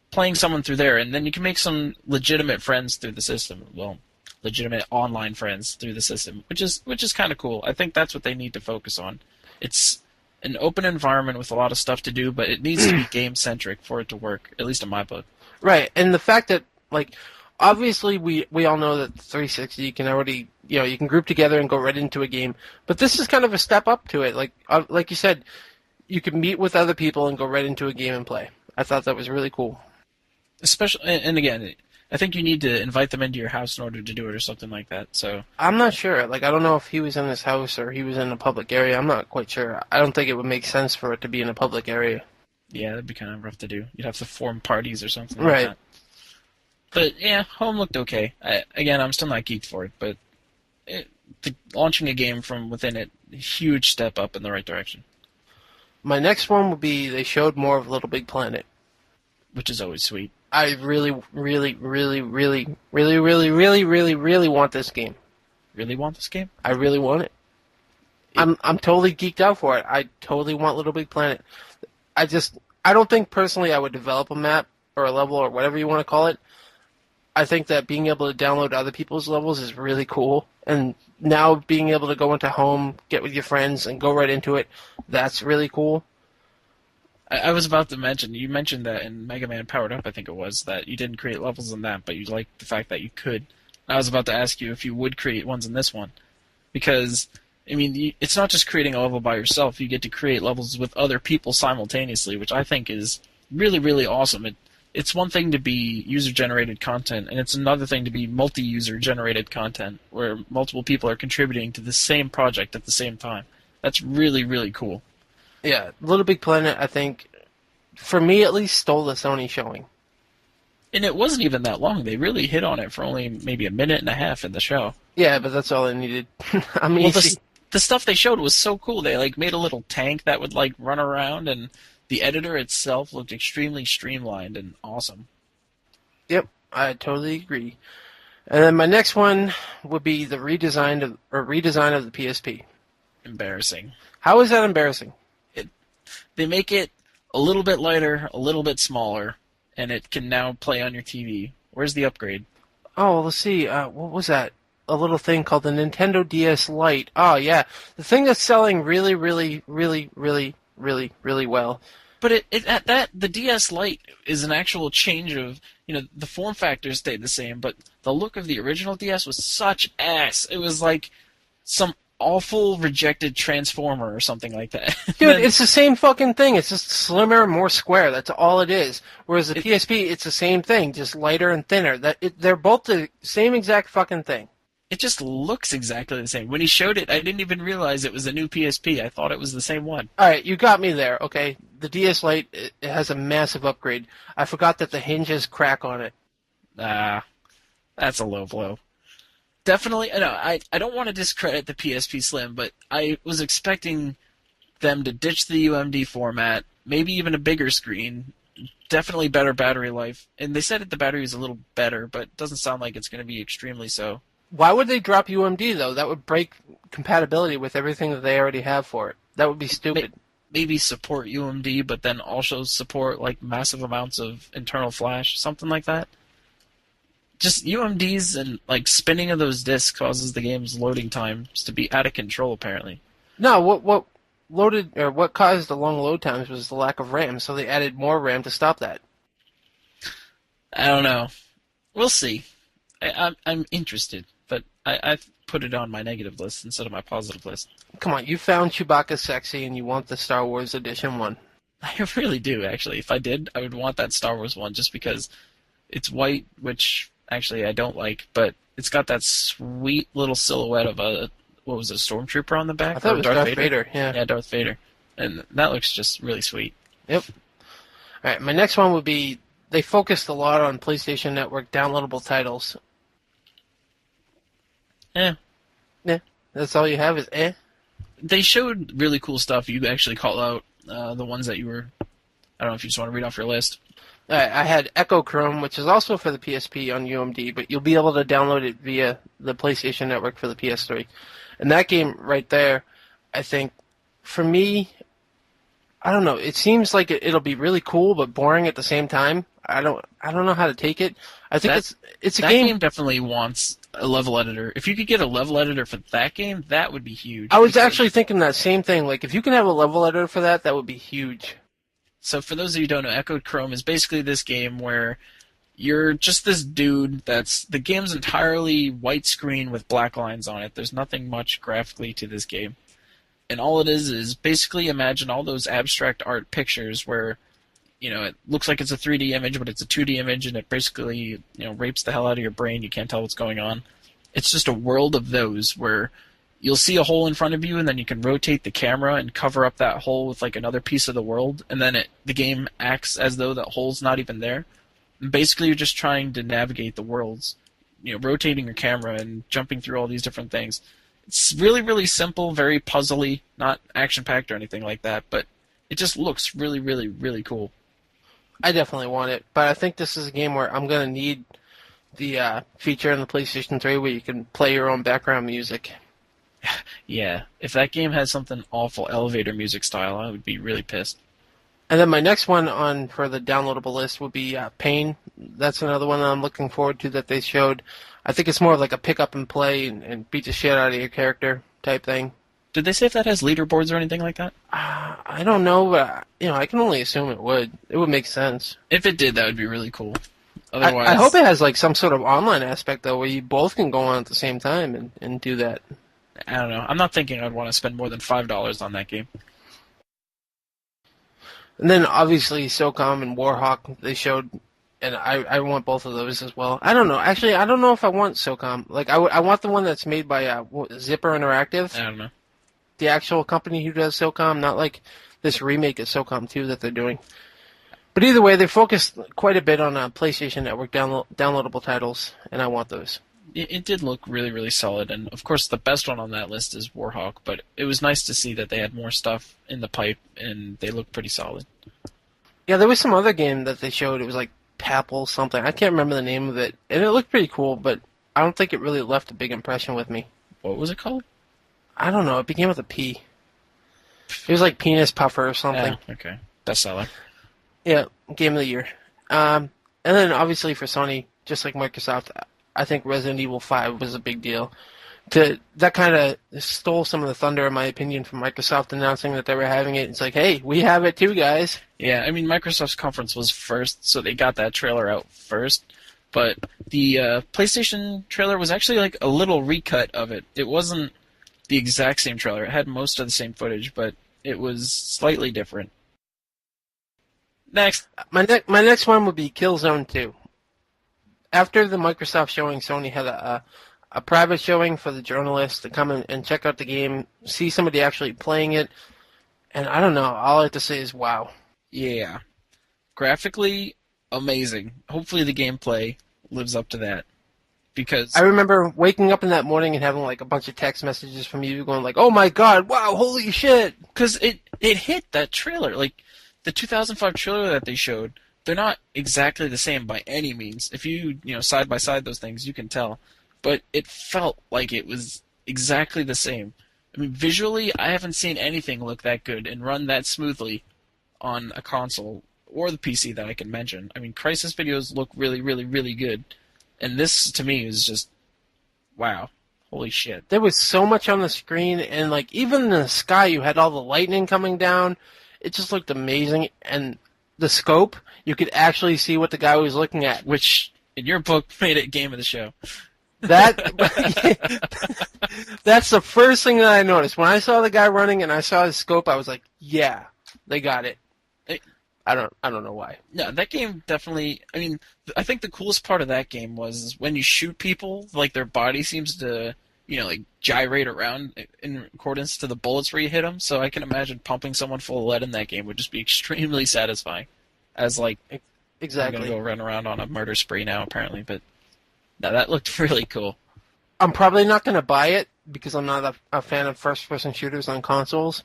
S1: playing someone through there, and then you can make some legitimate friends through the system. Well, legitimate online friends through the system, which is kind of cool. I think that's what they need to focus on. It's an open environment with a lot of stuff to do, but it needs to be game centric for it to work, at least in my book.
S2: Right, and the fact that, like, obviously we all know that 360 you can already, you can group together and go right into a game, but this is kind of a step up to it. Like you said, you can meet with other people and go right into a game and play. I thought that was really cool.
S1: Especially, and again, I think you need to invite them into your house in order to do it or something like that. So
S2: I'm not sure. Like, I don't know if he was in his house or he was in a public area. I'm not quite sure. I don't think it would make sense for it to be in a public area.
S1: yeah, that'd be kind of rough to do. You'd have to form parties or something
S2: Right.
S1: like that. But yeah, home looked okay. Again, I'm still not geeked for it, but launching a game from within it, huge step up in the right direction,
S2: My next one would be they showed more of Little Big Planet.
S1: which is always sweet.
S2: I really, really, really, really, really, really, really, really, really want this game.
S1: Really want this game?
S2: I really want it. I'm totally geeked out for it. I totally want Little Big Planet. I don't think personally I would develop a map or a level or whatever you want to call it. I think that being able to download other people's levels is really cool. And now being able to go into home, get with your friends, and go right into it, that's really cool.
S1: I was about to mention, you mentioned that in Mega Man Powered Up, I think it was, that you didn't create levels in that, but you liked the fact that you could. I was about to ask you if you would create ones in this one. Because, it's not just creating a level by yourself, you get to create levels with other people simultaneously, which I think is really, really awesome. It's one thing to be user-generated content, and it's another thing to be multi-user generated content, where multiple people are contributing to the same project at the same time. That's really, really cool.
S2: Yeah, Little Big Planet, I think, for me at least, stole the Sony showing.
S1: And it wasn't even that long. They really hit on it for only maybe a minute and a half in the show.
S2: Yeah, but that's all I needed. I'm
S1: Well,
S2: easy.
S1: the stuff they showed was so cool. They like made a little tank that would like run around, and the editor itself looked extremely streamlined and awesome.
S2: Yep, I totally agree. And then my next one would be the redesign of the PSP.
S1: Embarrassing.
S2: How is that embarrassing?
S1: They make it a little bit lighter, a little bit smaller, and it can now play on your TV. Where's the upgrade?
S2: Oh, well, let's see. What was that? A little thing called the Nintendo DS Lite. Oh, yeah. The thing that's selling really, really, really, really, really, really well.
S1: But the DS Lite is an actual change of, the form factor stayed the same, but the look of the original DS was such ass. It was like some awful rejected Transformer or something like that.
S2: Dude, it's the same fucking thing. It's just slimmer, more square. That's all it is. Whereas the PSP, it's the same thing, just lighter and thinner. They're both the same exact fucking thing.
S1: It just looks exactly the same. When he showed it, I didn't even realize it was a new PSP. I thought it was the same one.
S2: All right, you got me there. Okay, the DS Lite, it has a massive upgrade. I forgot that the hinges crack on it.
S1: That's a low blow. Definitely, no, I don't want to discredit the PSP Slim, but I was expecting them to ditch the UMD format, maybe even a bigger screen, definitely better battery life. And they said that the battery is a little better, but it doesn't sound like it's going to be extremely so.
S2: Why would they drop UMD, though? That would break compatibility with everything that they already have for it. That would be stupid.
S1: Maybe support UMD, but then also support like massive amounts of internal flash, something like that. Just UMDs and like spinning of those disks causes the game's loading times to be out of control, apparently.
S2: No, what caused the long load times was the lack of RAM, so they added more RAM to stop that.
S1: I don't know. We'll see. I'm interested, but I've put it on my negative list instead of my positive list.
S2: Come on, you found Chewbacca sexy and you want the Star Wars Edition one.
S1: I really do, actually. If I did, I would want that Star Wars one just because it's white, which actually I don't like, but it's got that sweet little silhouette of a stormtrooper on the back?
S2: I thought it was Darth Vader.
S1: Yeah, Darth Vader. And that looks just really sweet.
S2: Yep. All right, my next one would be, they focused a lot on PlayStation Network downloadable titles.
S1: Yeah.
S2: That's all you have is eh?
S1: They showed really cool stuff. You actually call out the ones that you were... I don't know if you just want to read off your list.
S2: I had Echo Chrome, which is also for the PSP on UMD, but you'll be able to download it via the PlayStation Network for the PS3. And that game right there, I think, for me, I don't know. It seems like it'll be really cool, but boring at the same time. I don't know how to take it. I think it's a game.
S1: That game definitely wants a level editor. If you could get a level editor for that game, that would be huge.
S2: I was actually thinking that same thing. Like, if you can have a level editor for that, that would be huge.
S1: So for those of you who don't know, Echoed Chrome is basically this game where you're just this dude the game's entirely white screen with black lines on it. There's nothing much graphically to this game. And all it is basically imagine all those abstract art pictures where, it looks like it's a 3D image, but it's a 2D image, and it basically, rapes the hell out of your brain. You can't tell what's going on. It's just a world of those where you'll see a hole in front of you, and then you can rotate the camera and cover up that hole with like another piece of the world, and then the game acts as though that hole's not even there. And basically, you're just trying to navigate the worlds, rotating your camera and jumping through all these different things. It's really, really simple, very puzzly, not action-packed or anything like that, but it just looks really, really, really cool.
S2: I definitely want it, but I think this is a game where I'm going to need the feature in the PlayStation 3 where you can play your own background music.
S1: Yeah, if that game has something awful elevator music style, I would be really pissed.
S2: And then my next one for the downloadable list would be Pain. That's another one that I'm looking forward to that they showed. I think it's more like a pick up and play and beat the shit out of your character type thing.
S1: Did they say if that has leaderboards or anything like that?
S2: I don't know, but I can only assume it would. It would make sense.
S1: If it did, that would be really cool. Otherwise,
S2: I hope it has like some sort of online aspect though, where you both can go on at the same time and do that.
S1: I don't know. I'm not thinking I'd want to spend more than $5 on that game.
S2: And then obviously SOCOM and Warhawk they showed, and I want both of those as well. I don't know. Actually, I don't know if I want SOCOM. Like I want the one that's made by Zipper Interactive.
S1: I don't know.
S2: The actual company who does SOCOM, not like this remake of SOCOM 2 that they're doing. But either way, they focused quite a bit on PlayStation Network downloadable titles, and I want those.
S1: it did look really, really solid. And of course, the best one on that list is Warhawk. But it was nice to see that they had more stuff in the pipe, and they look pretty solid.
S2: Yeah, there was some other game that they showed. It was like Papple something. I can't remember the name of it, and it looked pretty cool, but I don't think it really left a big impression with me.
S1: What was it called?
S2: I don't know. It began with a P. It was like Penis Puffer or something.
S1: Yeah, okay. Bestseller.
S2: Yeah, Game of the Year. And then obviously for Sony, just like Microsoft, I think Resident Evil 5 was a big deal. That kind of stole some of the thunder, in my opinion, from Microsoft announcing that they were having it. It's like, hey, we have it too, guys.
S1: Yeah, I mean, Microsoft's conference was first, so they got that trailer out first. But the PlayStation trailer was actually like a little recut of it. It wasn't the exact same trailer. It had most of the same footage, but it was slightly different. Next.
S2: My next one would be Killzone 2. After the Microsoft showing, Sony had a private showing for the journalists to come in and check out the game, see somebody actually playing it, and I don't know, all I have to say is wow.
S1: Yeah. Graphically, amazing. Hopefully the gameplay lives up to that. Because
S2: I remember waking up in that morning and having like a bunch of text messages from you going like, "Oh my god, wow, holy shit."
S1: Because it hit that trailer. Like, the 2005 trailer that they showed, they're not exactly the same by any means. If you side by side those things, you can tell. But it felt like it was exactly the same. I mean, visually, I haven't seen anything look that good and run that smoothly on a console or the PC that I can mention. I mean, Crysis videos look really, really, really good. And this, to me, is just, wow. Holy shit.
S2: There was so much on the screen, and like even in the sky, you had all the lightning coming down. It just looked amazing, and the scope, you could actually see what the guy was looking at.
S1: Which, in your book, made it game of the show.
S2: That's the first thing that I noticed. When I saw the guy running and I saw his scope, I was like, yeah, they got it. I don't know why.
S1: No, that game definitely. I mean, I think the coolest part of that game was when you shoot people, like their body seems to, like gyrate around in accordance to the bullets where you hit them. So I can imagine pumping someone full of lead in that game would just be extremely satisfying. As like,
S2: exactly,
S1: I'm gonna go run around on a murder spree now, apparently. But no, that looked really cool.
S2: I'm probably not gonna buy it because I'm not a fan of first-person shooters on consoles.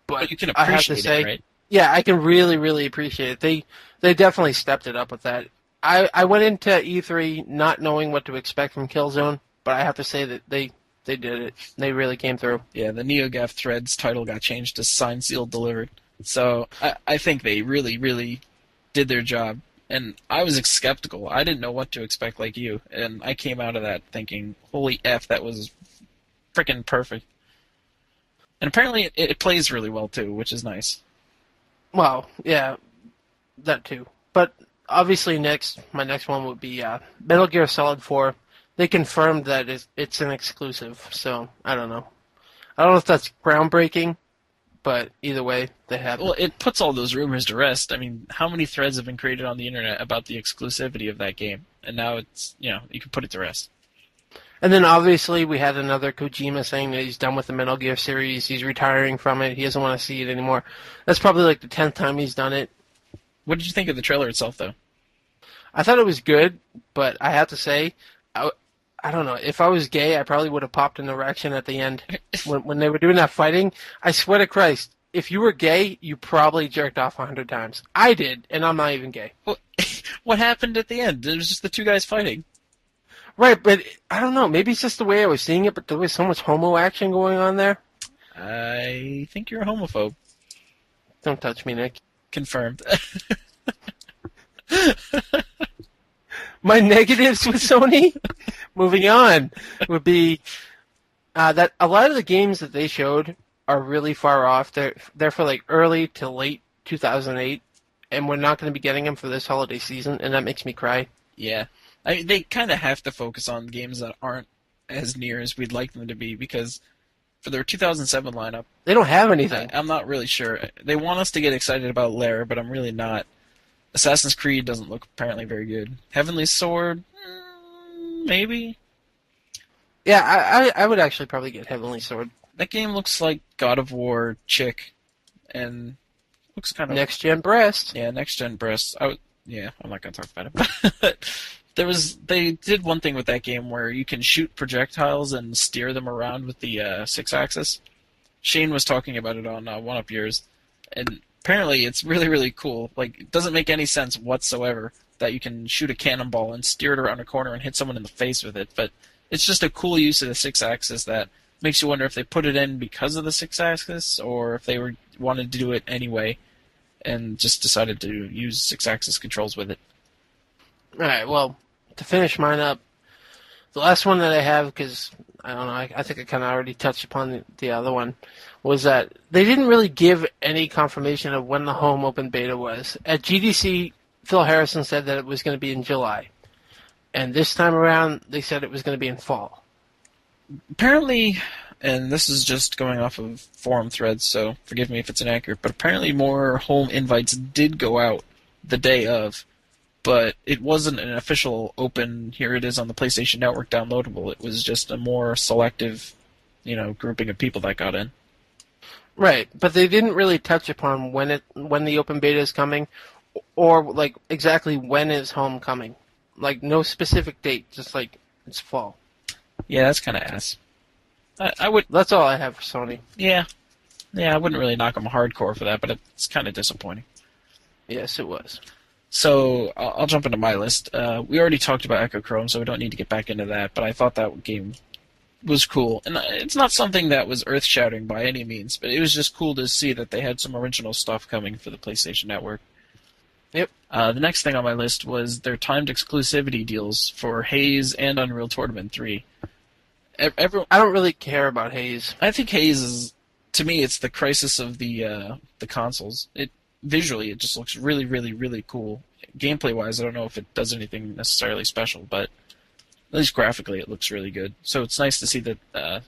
S2: But
S1: you can
S2: I have
S1: appreciate
S2: to say,
S1: it, right?
S2: yeah, I can really, really appreciate it. They definitely stepped it up with that. I went into E3 not knowing what to expect from Killzone, but I have to say that they did it. They really came through.
S1: Yeah, the NeoGAF Threads title got changed to Signed, Sealed, Delivered. So I think they really, really did their job. And I was skeptical. I didn't know what to expect like you. And I came out of that thinking, holy F, that was freaking perfect. And apparently it plays really well, too, which is nice.
S2: Well, yeah, that too. But obviously, my next one would be Metal Gear Solid 4. They confirmed that it's an exclusive, so I don't know. I don't know if that's groundbreaking, but either way, they have.
S1: Well, it puts all those rumors to rest. I mean, how many threads have been created on the internet about the exclusivity of that game? And now it's, you can put it to rest.
S2: And then obviously we had another Kojima saying that he's done with the Metal Gear series. He's retiring from it. He doesn't want to see it anymore. That's probably like the 10th time he's done it.
S1: What did you think of the trailer itself, though?
S2: I thought it was good, but I have to say, I don't know. If I was gay, I probably would have popped an erection at the end. When they were doing that fighting, I swear to Christ, if you were gay, you probably jerked off 100 times. I did, and I'm not even gay.
S1: What happened at the end? It was just the two guys fighting.
S2: Right, but I don't know. Maybe it's just the way I was seeing it, but there was so much homo action going on there.
S1: I think you're a homophobe.
S2: Don't touch me, Nick.
S1: Confirmed.
S2: My negatives with Sony, moving on, would be that a lot of the games that they showed are really far off. They're for like early to late 2008, and we're not going to be getting them for this holiday season, and that makes me cry.
S1: Yeah. I mean, they kind of have to focus on games that aren't as near as we'd like them to be, because for their 2007 lineup,
S2: they don't have anything.
S1: I'm not really sure. They want us to get excited about Lair, but I'm really not. Assassin's Creed doesn't look apparently very good. Heavenly Sword, maybe?
S2: Yeah, I would actually probably get Heavenly Sword.
S1: That game looks like God of War chick, and looks kind of...
S2: Next-gen breast.
S1: Yeah, next-gen breast. I'm not going to talk about it. But They did one thing with that game where you can shoot projectiles and steer them around with the six axis. Shane was talking about it on One Up Yours, and apparently it's really really cool. Like it doesn't make any sense whatsoever that you can shoot a cannonball and steer it around a corner and hit someone in the face with it, but it's just a cool use of the six axis that makes you wonder if they put it in because of the six axis or if they wanted to do it anyway and just decided to use six axis controls with it.
S2: All right, well, to finish mine up, the last one that I have, because I don't know, I think I kind of already touched upon the other one, was that they didn't really give any confirmation of when the home open beta was. At GDC, Phil Harrison said that it was going to be in July. And this time around, they said it was going to be in fall.
S1: Apparently, and this is just going off of forum threads, so forgive me if it's inaccurate, but apparently more home invites did go out the day of, but it wasn't an official open, here it is on the PlayStation Network downloadable. It was just a more selective, grouping of people that got in.
S2: Right, but they didn't really touch upon when the open beta is coming, or like exactly when is home coming. Like no specific date, just like it's fall.
S1: Yeah, that's kind of ass. I would.
S2: That's all I have for Sony.
S1: Yeah, I wouldn't really knock them hardcore for that, but it's kind of disappointing.
S2: Yes, it was.
S1: So I'll jump into my list. We already talked about Echo Chrome, so we don't need to get back into that. But I thought that game was cool, and it's not something that was earth-shattering by any means, but it was just cool to see that they had some original stuff coming for the PlayStation Network.
S2: Yep.
S1: The next thing on my list was their timed exclusivity deals for Haze and Unreal Tournament 3.
S2: I don't really care about Haze.
S1: I think Haze is, to me, it's the crisis of the consoles. Visually, it just looks really, really, really cool. Gameplay-wise, I don't know if it does anything necessarily special, but at least graphically, it looks really good. So it's nice to see that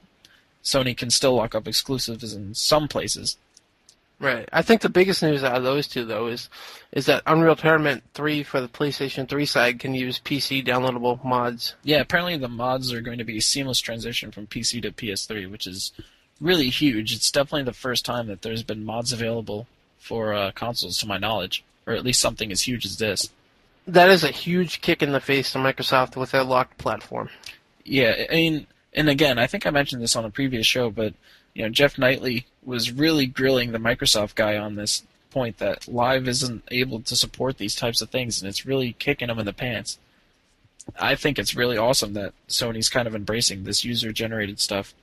S1: Sony can still lock up exclusives in some places.
S2: Right. I think the biggest news out of those two, though, is that Unreal Tournament 3 for the PlayStation 3 side can use PC downloadable mods.
S1: Yeah, apparently the mods are going to be a seamless transition from PC to PS3, which is really huge. It's definitely the first time that there's been mods available for consoles, to my knowledge, or at least something as huge as this.
S2: That is a huge kick in the face to Microsoft with their locked platform.
S1: Yeah, I mean, and again, I think I mentioned this on a previous show, but Jeff Knightley was really grilling the Microsoft guy on this point that Live isn't able to support these types of things, and it's really kicking them in the pants. I think it's really awesome that Sony's kind of embracing this user-generated stuff.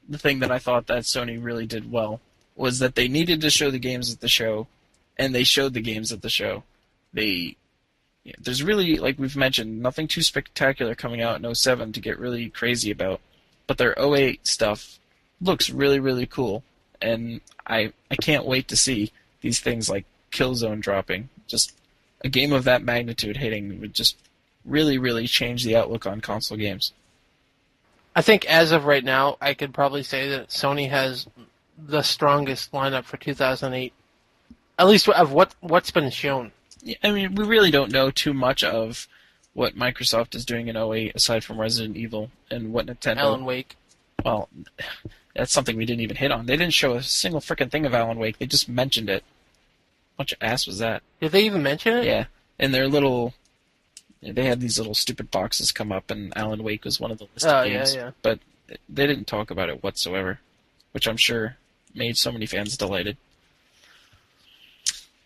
S1: The thing that I thought that Sony really did well was that they needed to show the games at the show, and they showed the games at the show. There's really, like we've mentioned, nothing too spectacular coming out in 07 to get really crazy about, but their 08 stuff looks really, really cool, and I can't wait to see these things like Killzone dropping. Just a game of that magnitude hitting would just really, really change the outlook on console games.
S2: I think as of right now, I could probably say that Sony has the strongest lineup for 2008, at least of what's been shown.
S1: Yeah, I mean, we really don't know too much of what Microsoft is doing in 08 aside from Resident Evil and what Nintendo.
S2: Alan Wake.
S1: Well, that's something we didn't even hit on. They didn't show a single frickin' thing of Alan Wake. They just mentioned it. What bunch of ass was that?
S2: Did they even mention it?
S1: Yeah, and they had these little stupid boxes come up, and Alan Wake was one of the listed games.
S2: Yeah.
S1: But they didn't talk about it whatsoever, which I'm sure made so many fans delighted.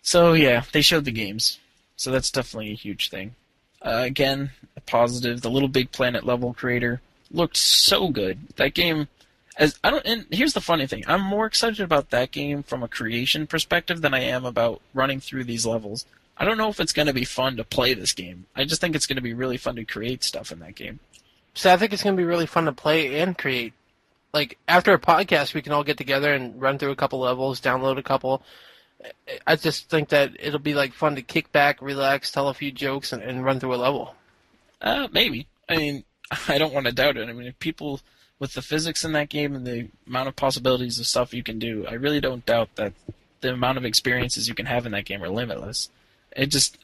S1: So yeah, they showed the games. So that's definitely a huge thing. Again, a positive. The Little Big Planet level creator looked so good. That game, and here's the funny thing. I'm more excited about that game from a creation perspective than I am about running through these levels. I don't know if it's going to be fun to play this game. I just think it's going to be really fun to create stuff in that game.
S2: So I think it's going to be really fun to play and create. Like, after a podcast, we can all get together and run through a couple levels, download a couple. I just think that it'll be, like, fun to kick back, relax, tell a few jokes, and run through a level.
S1: Maybe. I mean, I don't want to doubt it. I mean, if people, with the physics in that game and the amount of possibilities of stuff you can do, I really don't doubt that the amount of experiences you can have in that game are limitless.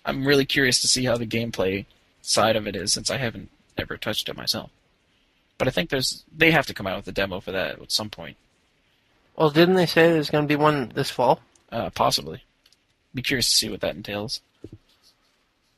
S1: I'm really curious to see how the gameplay side of it is, since I haven't ever touched it myself. But I think they have to come out with a demo for that at some point.
S2: Well, didn't they say there's going to be one this fall?
S1: Possibly. Be curious to see what that entails.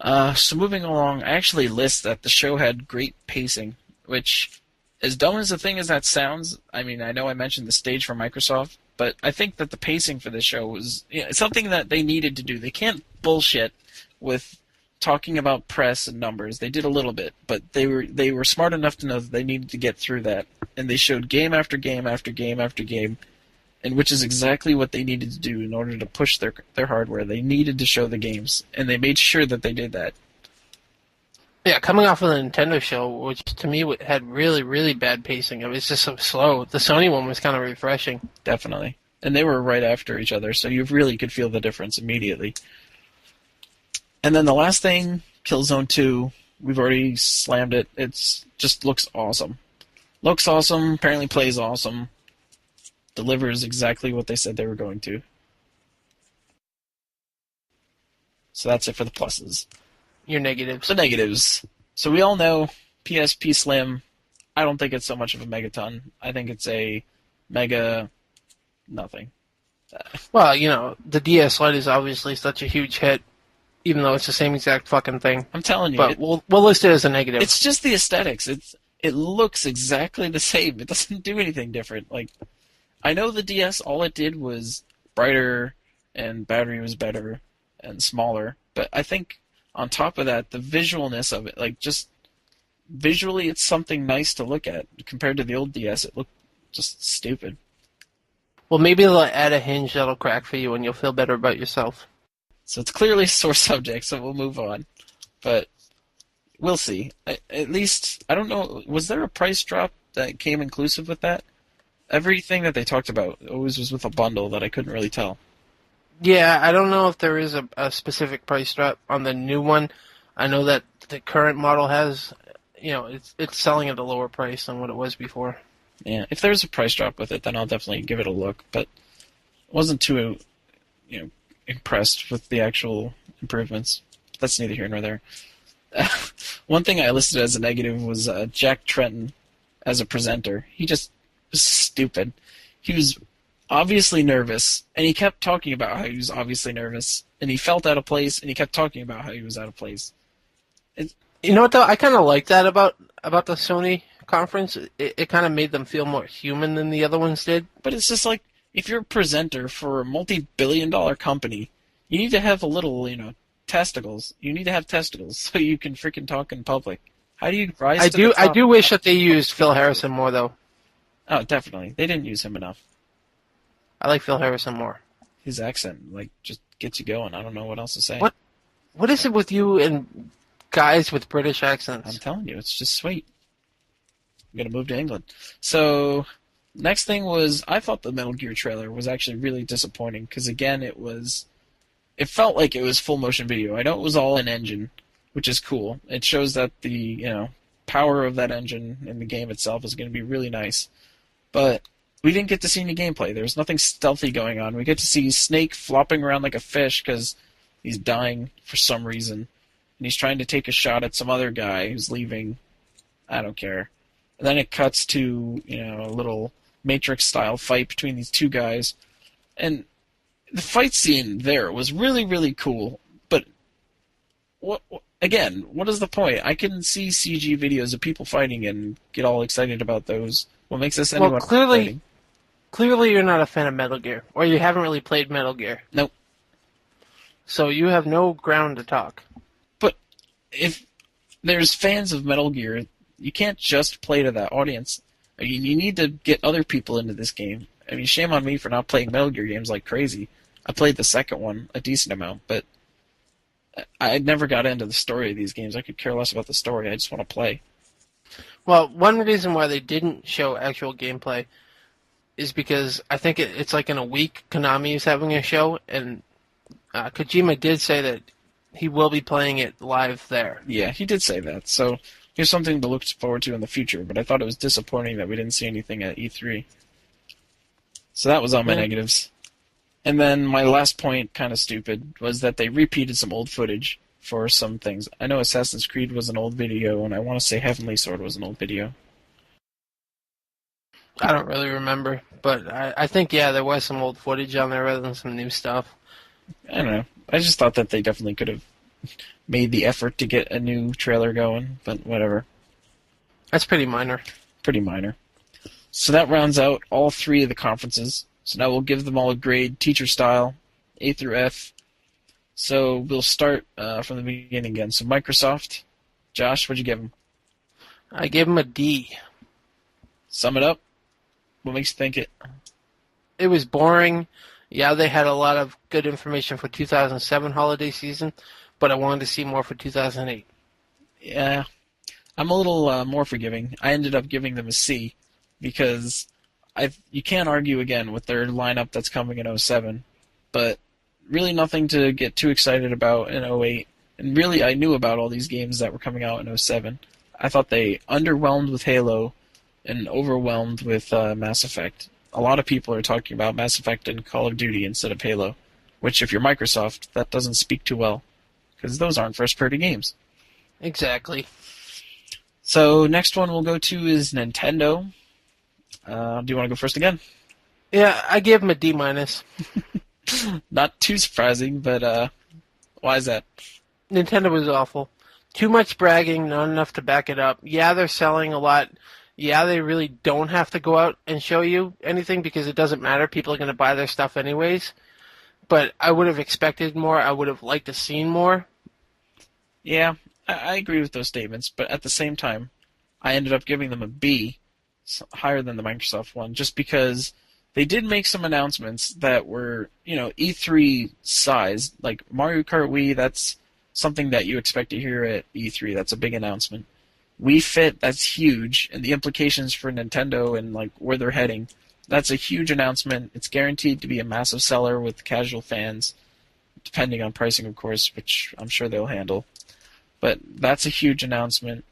S1: So moving along, I actually list that the show had great pacing, which, as dumb as the thing as that sounds, I mean, I know I mentioned the stage for Microsoft, but I think that the pacing for this show was, something that they needed to do. They can't bullshit with talking about press and numbers. They did a little bit, but they were smart enough to know that they needed to get through that, and they showed game after game after game after game, and which is exactly what they needed to do in order to push their hardware. They needed to show the games, and they made sure that they did that.
S2: Yeah, coming off of the Nintendo show, which to me had really, really bad pacing. It was just so slow. The Sony one was kind of refreshing.
S1: Definitely. And they were right after each other, so you really could feel the difference immediately. And then the last thing, Killzone 2, we've already slammed it. It's just looks awesome. Looks awesome, apparently plays awesome, delivers exactly what they said they were going to. So that's it for the pluses.
S2: Your negatives.
S1: The negatives. So we all know PSP Slim. I don't think it's so much of a megaton. I think it's a mega nothing.
S2: Well, the DS Lite is obviously such a huge hit, even though it's the same exact fucking thing.
S1: I'm telling you.
S2: But we'll list it as a negative.
S1: It's just the aesthetics. It looks exactly the same. It doesn't do anything different. Like, I know the DS, all it did was brighter and battery was better and smaller. But I think on top of that, the visualness of it, like just visually, it's something nice to look at. Compared to the old DS, it looked just stupid.
S2: Well, maybe they'll add a hinge that'll crack for you and you'll feel better about yourself.
S1: So it's clearly a sore subject, so we'll move on. But we'll see. At least, I don't know, was there a price drop that came inclusive with that? Everything that they talked about always was with a bundle that I couldn't really tell.
S2: Yeah, I don't know if there is a specific price drop on the new one. I know that the current model has, it's selling at a lower price than what it was before.
S1: Yeah, if there's a price drop with it, then I'll definitely give it a look. But I wasn't too, impressed with the actual improvements. That's neither here nor there. One thing I listed as a negative was Jack Tretton as a presenter. He just was stupid. He was obviously nervous, and he kept talking about how he was obviously nervous, and he felt out of place, and he kept talking about how he was out of place.
S2: You know what, though? I kind of like that about the Sony conference. It kind of made them feel more human than the other ones did.
S1: But it's just like, if you're a presenter for a multi-billion-dollar company, you need to have a little, testicles. You need to have testicles so you can freaking talk in public. How do you rise to the top?
S2: I do wish that they used Phil Harrison more, though.
S1: Oh, definitely. They didn't use him enough.
S2: I like Phil Harrison more.
S1: His accent, just gets you going. I don't know what else to say.
S2: What is it with you and guys with British accents?
S1: I'm telling you, it's just sweet. I'm going to move to England. So, next thing was, I thought the Metal Gear trailer was actually really disappointing, because again, it felt like it was full motion video. I know it was all an engine, which is cool. It shows that the, power of that engine in the game itself is going to be really nice. But we didn't get to see any gameplay. There was nothing stealthy going on. We get to see Snake flopping around like a fish because he's dying for some reason. And he's trying to take a shot at some other guy who's leaving. I don't care. And then it cuts to, a little Matrix-style fight between these two guys. And the fight scene there was really, really cool. But, what is the point? I can see CG videos of people fighting and get all excited about those. What makes this anyone fighting?
S2: Clearly you're not a fan of Metal Gear. Or you haven't really played Metal Gear.
S1: Nope.
S2: So you have no ground to talk.
S1: But if there's fans of Metal Gear, you can't just play to that audience. I mean, you need to get other people into this game. I mean, shame on me for not playing Metal Gear games like crazy. I played the second one a decent amount, but I never got into the story of these games. I could care less about the story. I just want to play.
S2: Well, one reason why they didn't show actual gameplay is because I think it's like in a week Konami is having a show, and Kojima did say that he will be playing it live there.
S1: Yeah, he did say that. So here's something to look forward to in the future, but I thought it was disappointing that we didn't see anything at E3. So that was all my negatives. And then my last point, kind of stupid, was that they repeated some old footage for some things. I know Assassin's Creed was an old video, and I want to say Heavenly Sword was an old video.
S2: I don't really remember, but I think, there was some old footage on there rather than some new stuff.
S1: I don't know. I just thought that they definitely could have made the effort to get a new trailer going, but whatever.
S2: That's pretty minor.
S1: Pretty minor. So that rounds out all three of the conferences. So now we'll give them all a grade, teacher style, A through F. So we'll start from the beginning again. So Microsoft, Josh, what'd you give them?
S2: I gave them a D.
S1: Sum it up. What makes you think it?
S2: It was boring. Yeah, they had a lot of good information for 2007 holiday season, but I wanted to see more for 2008.
S1: Yeah, I'm a little more forgiving. I ended up giving them a C because you can't argue again with their lineup that's coming in '07, but really nothing to get too excited about in '08. And really, I knew about all these games that were coming out in '07. I thought they underwhelmed with Halo and overwhelmed with Mass Effect. A lot of people are talking about Mass Effect and Call of Duty instead of Halo, which if you're Microsoft, that doesn't speak too well, because those aren't first-party games.
S2: Exactly.
S1: So next one we'll go to is Nintendo. Do you want to go first again?
S2: Yeah, I gave them a D minus.
S1: Not too surprising, but why is that?
S2: Nintendo was awful. Too much bragging, not enough to back it up. Yeah, they're selling a lot. Yeah, they really don't have to go out and show you anything because it doesn't matter. People are going to buy their stuff anyways. But I would have expected more. I would have liked to seen more.
S1: Yeah, I agree with those statements, but at the same time, I ended up giving them a B, higher than the Microsoft one, just because they did make some announcements that were, E3 size. Like Mario Kart Wii, that's something that you expect to hear at E3. That's a big announcement. Wii Fit, that's huge, and the implications for Nintendo and like where they're heading, that's a huge announcement. It's guaranteed to be a massive seller with casual fans, depending on pricing, of course, which I'm sure they'll handle. But that's a huge announcement.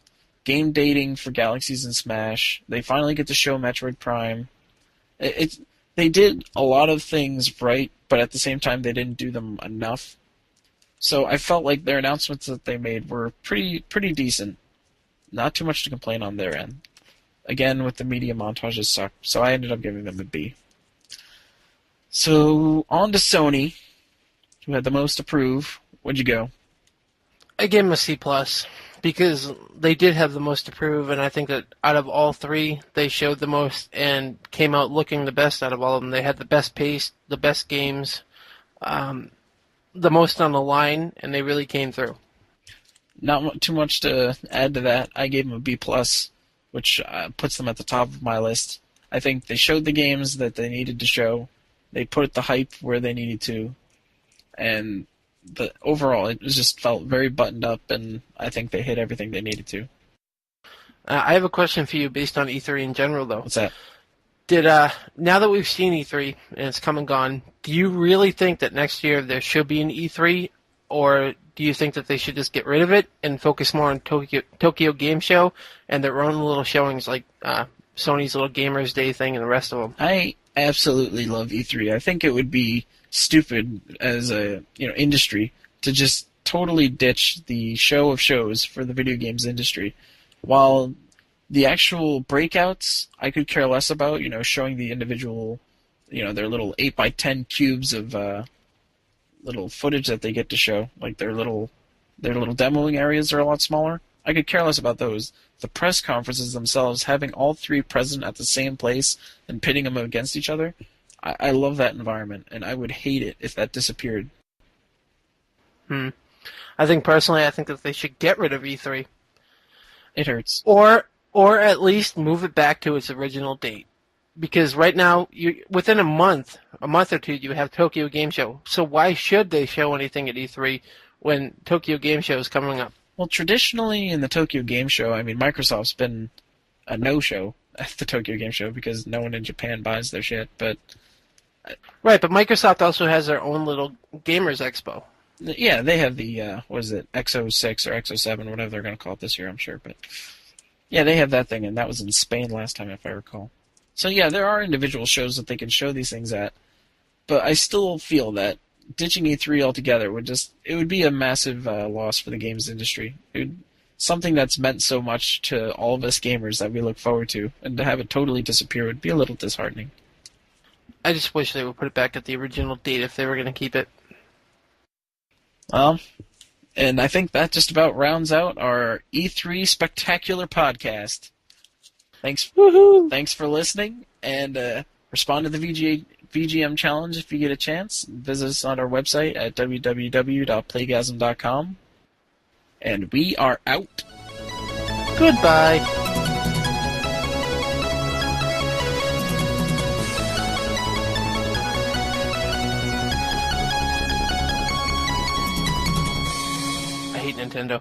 S1: Game dating for Galaxies and Smash. They finally get to show Metroid Prime. They did a lot of things right, but at the same time they didn't do them enough. So I felt like their announcements that they made were pretty decent. Not too much to complain on their end. Again, with the media montages suck, so I ended up giving them a B. So on to Sony, who had the most to prove. What'd you go?
S2: I gave them a C plus because they did have the most to prove, and I think that out of all three, they showed the most and came out looking the best out of all of them. They had the best pace, the best games, the most on the line, and they really came through.
S1: Not too much to add to that. I gave them a B plus, which puts them at the top of my list. I think they showed the games that they needed to show. They put the hype where they needed to, and overall, it just felt very buttoned up, and I think they hit everything they needed to.
S2: I have a question for you based on E3 in general, though.
S1: What's that?
S2: Now that we've seen E3 and it's come and gone, do you really think that next year there should be an E3, or do you think that they should just get rid of it and focus more on Tokyo Game Show and their own little showings like Sony's little Gamers Day thing and the rest of them?
S1: I absolutely love E3. I think it would be stupid as a industry to just totally ditch the show of shows for the video games industry. While the actual breakouts, I could care less about, showing the individual, their little 8x10 cubes of little footage that they get to show, like their little demoing areas are a lot smaller. I could care less about those. The press conferences themselves, having all three present at the same place and pitting them against each other, I love that environment, and I would hate it if that disappeared.
S2: I think that they should get rid of E3.
S1: It hurts.
S2: Or at least move it back to its original date. Because right now, within a month or two, you have Tokyo Game Show. So why should they show anything at E3 when Tokyo Game Show is coming up?
S1: Well, traditionally in the Tokyo Game Show, Microsoft's been a no-show at the Tokyo Game Show because no one in Japan buys their shit. But
S2: right, but Microsoft also has their own little Gamers Expo.
S1: Yeah, they have the XO6 or XO7, whatever they're going to call it this year, I'm sure. But yeah, they have that thing, and that was in Spain last time, if I recall. So yeah, there are individual shows that they can show these things at, but I still feel that ditching E3 altogether would be a massive loss for the games industry. Something that's meant so much to all of us gamers that we look forward to, and to have it totally disappear would be a little disheartening.
S2: I just wish they would put it back at the original date if they were going to keep it.
S1: Well, And I think that just about rounds out our E3 Spectacular podcast. Thanks,
S2: Woohoo!
S1: thanks for listening, and respond to the VGM challenge if you get a chance. Visit us on our website at www.playgasm.com. And we are out.
S2: Goodbye. I hate Nintendo.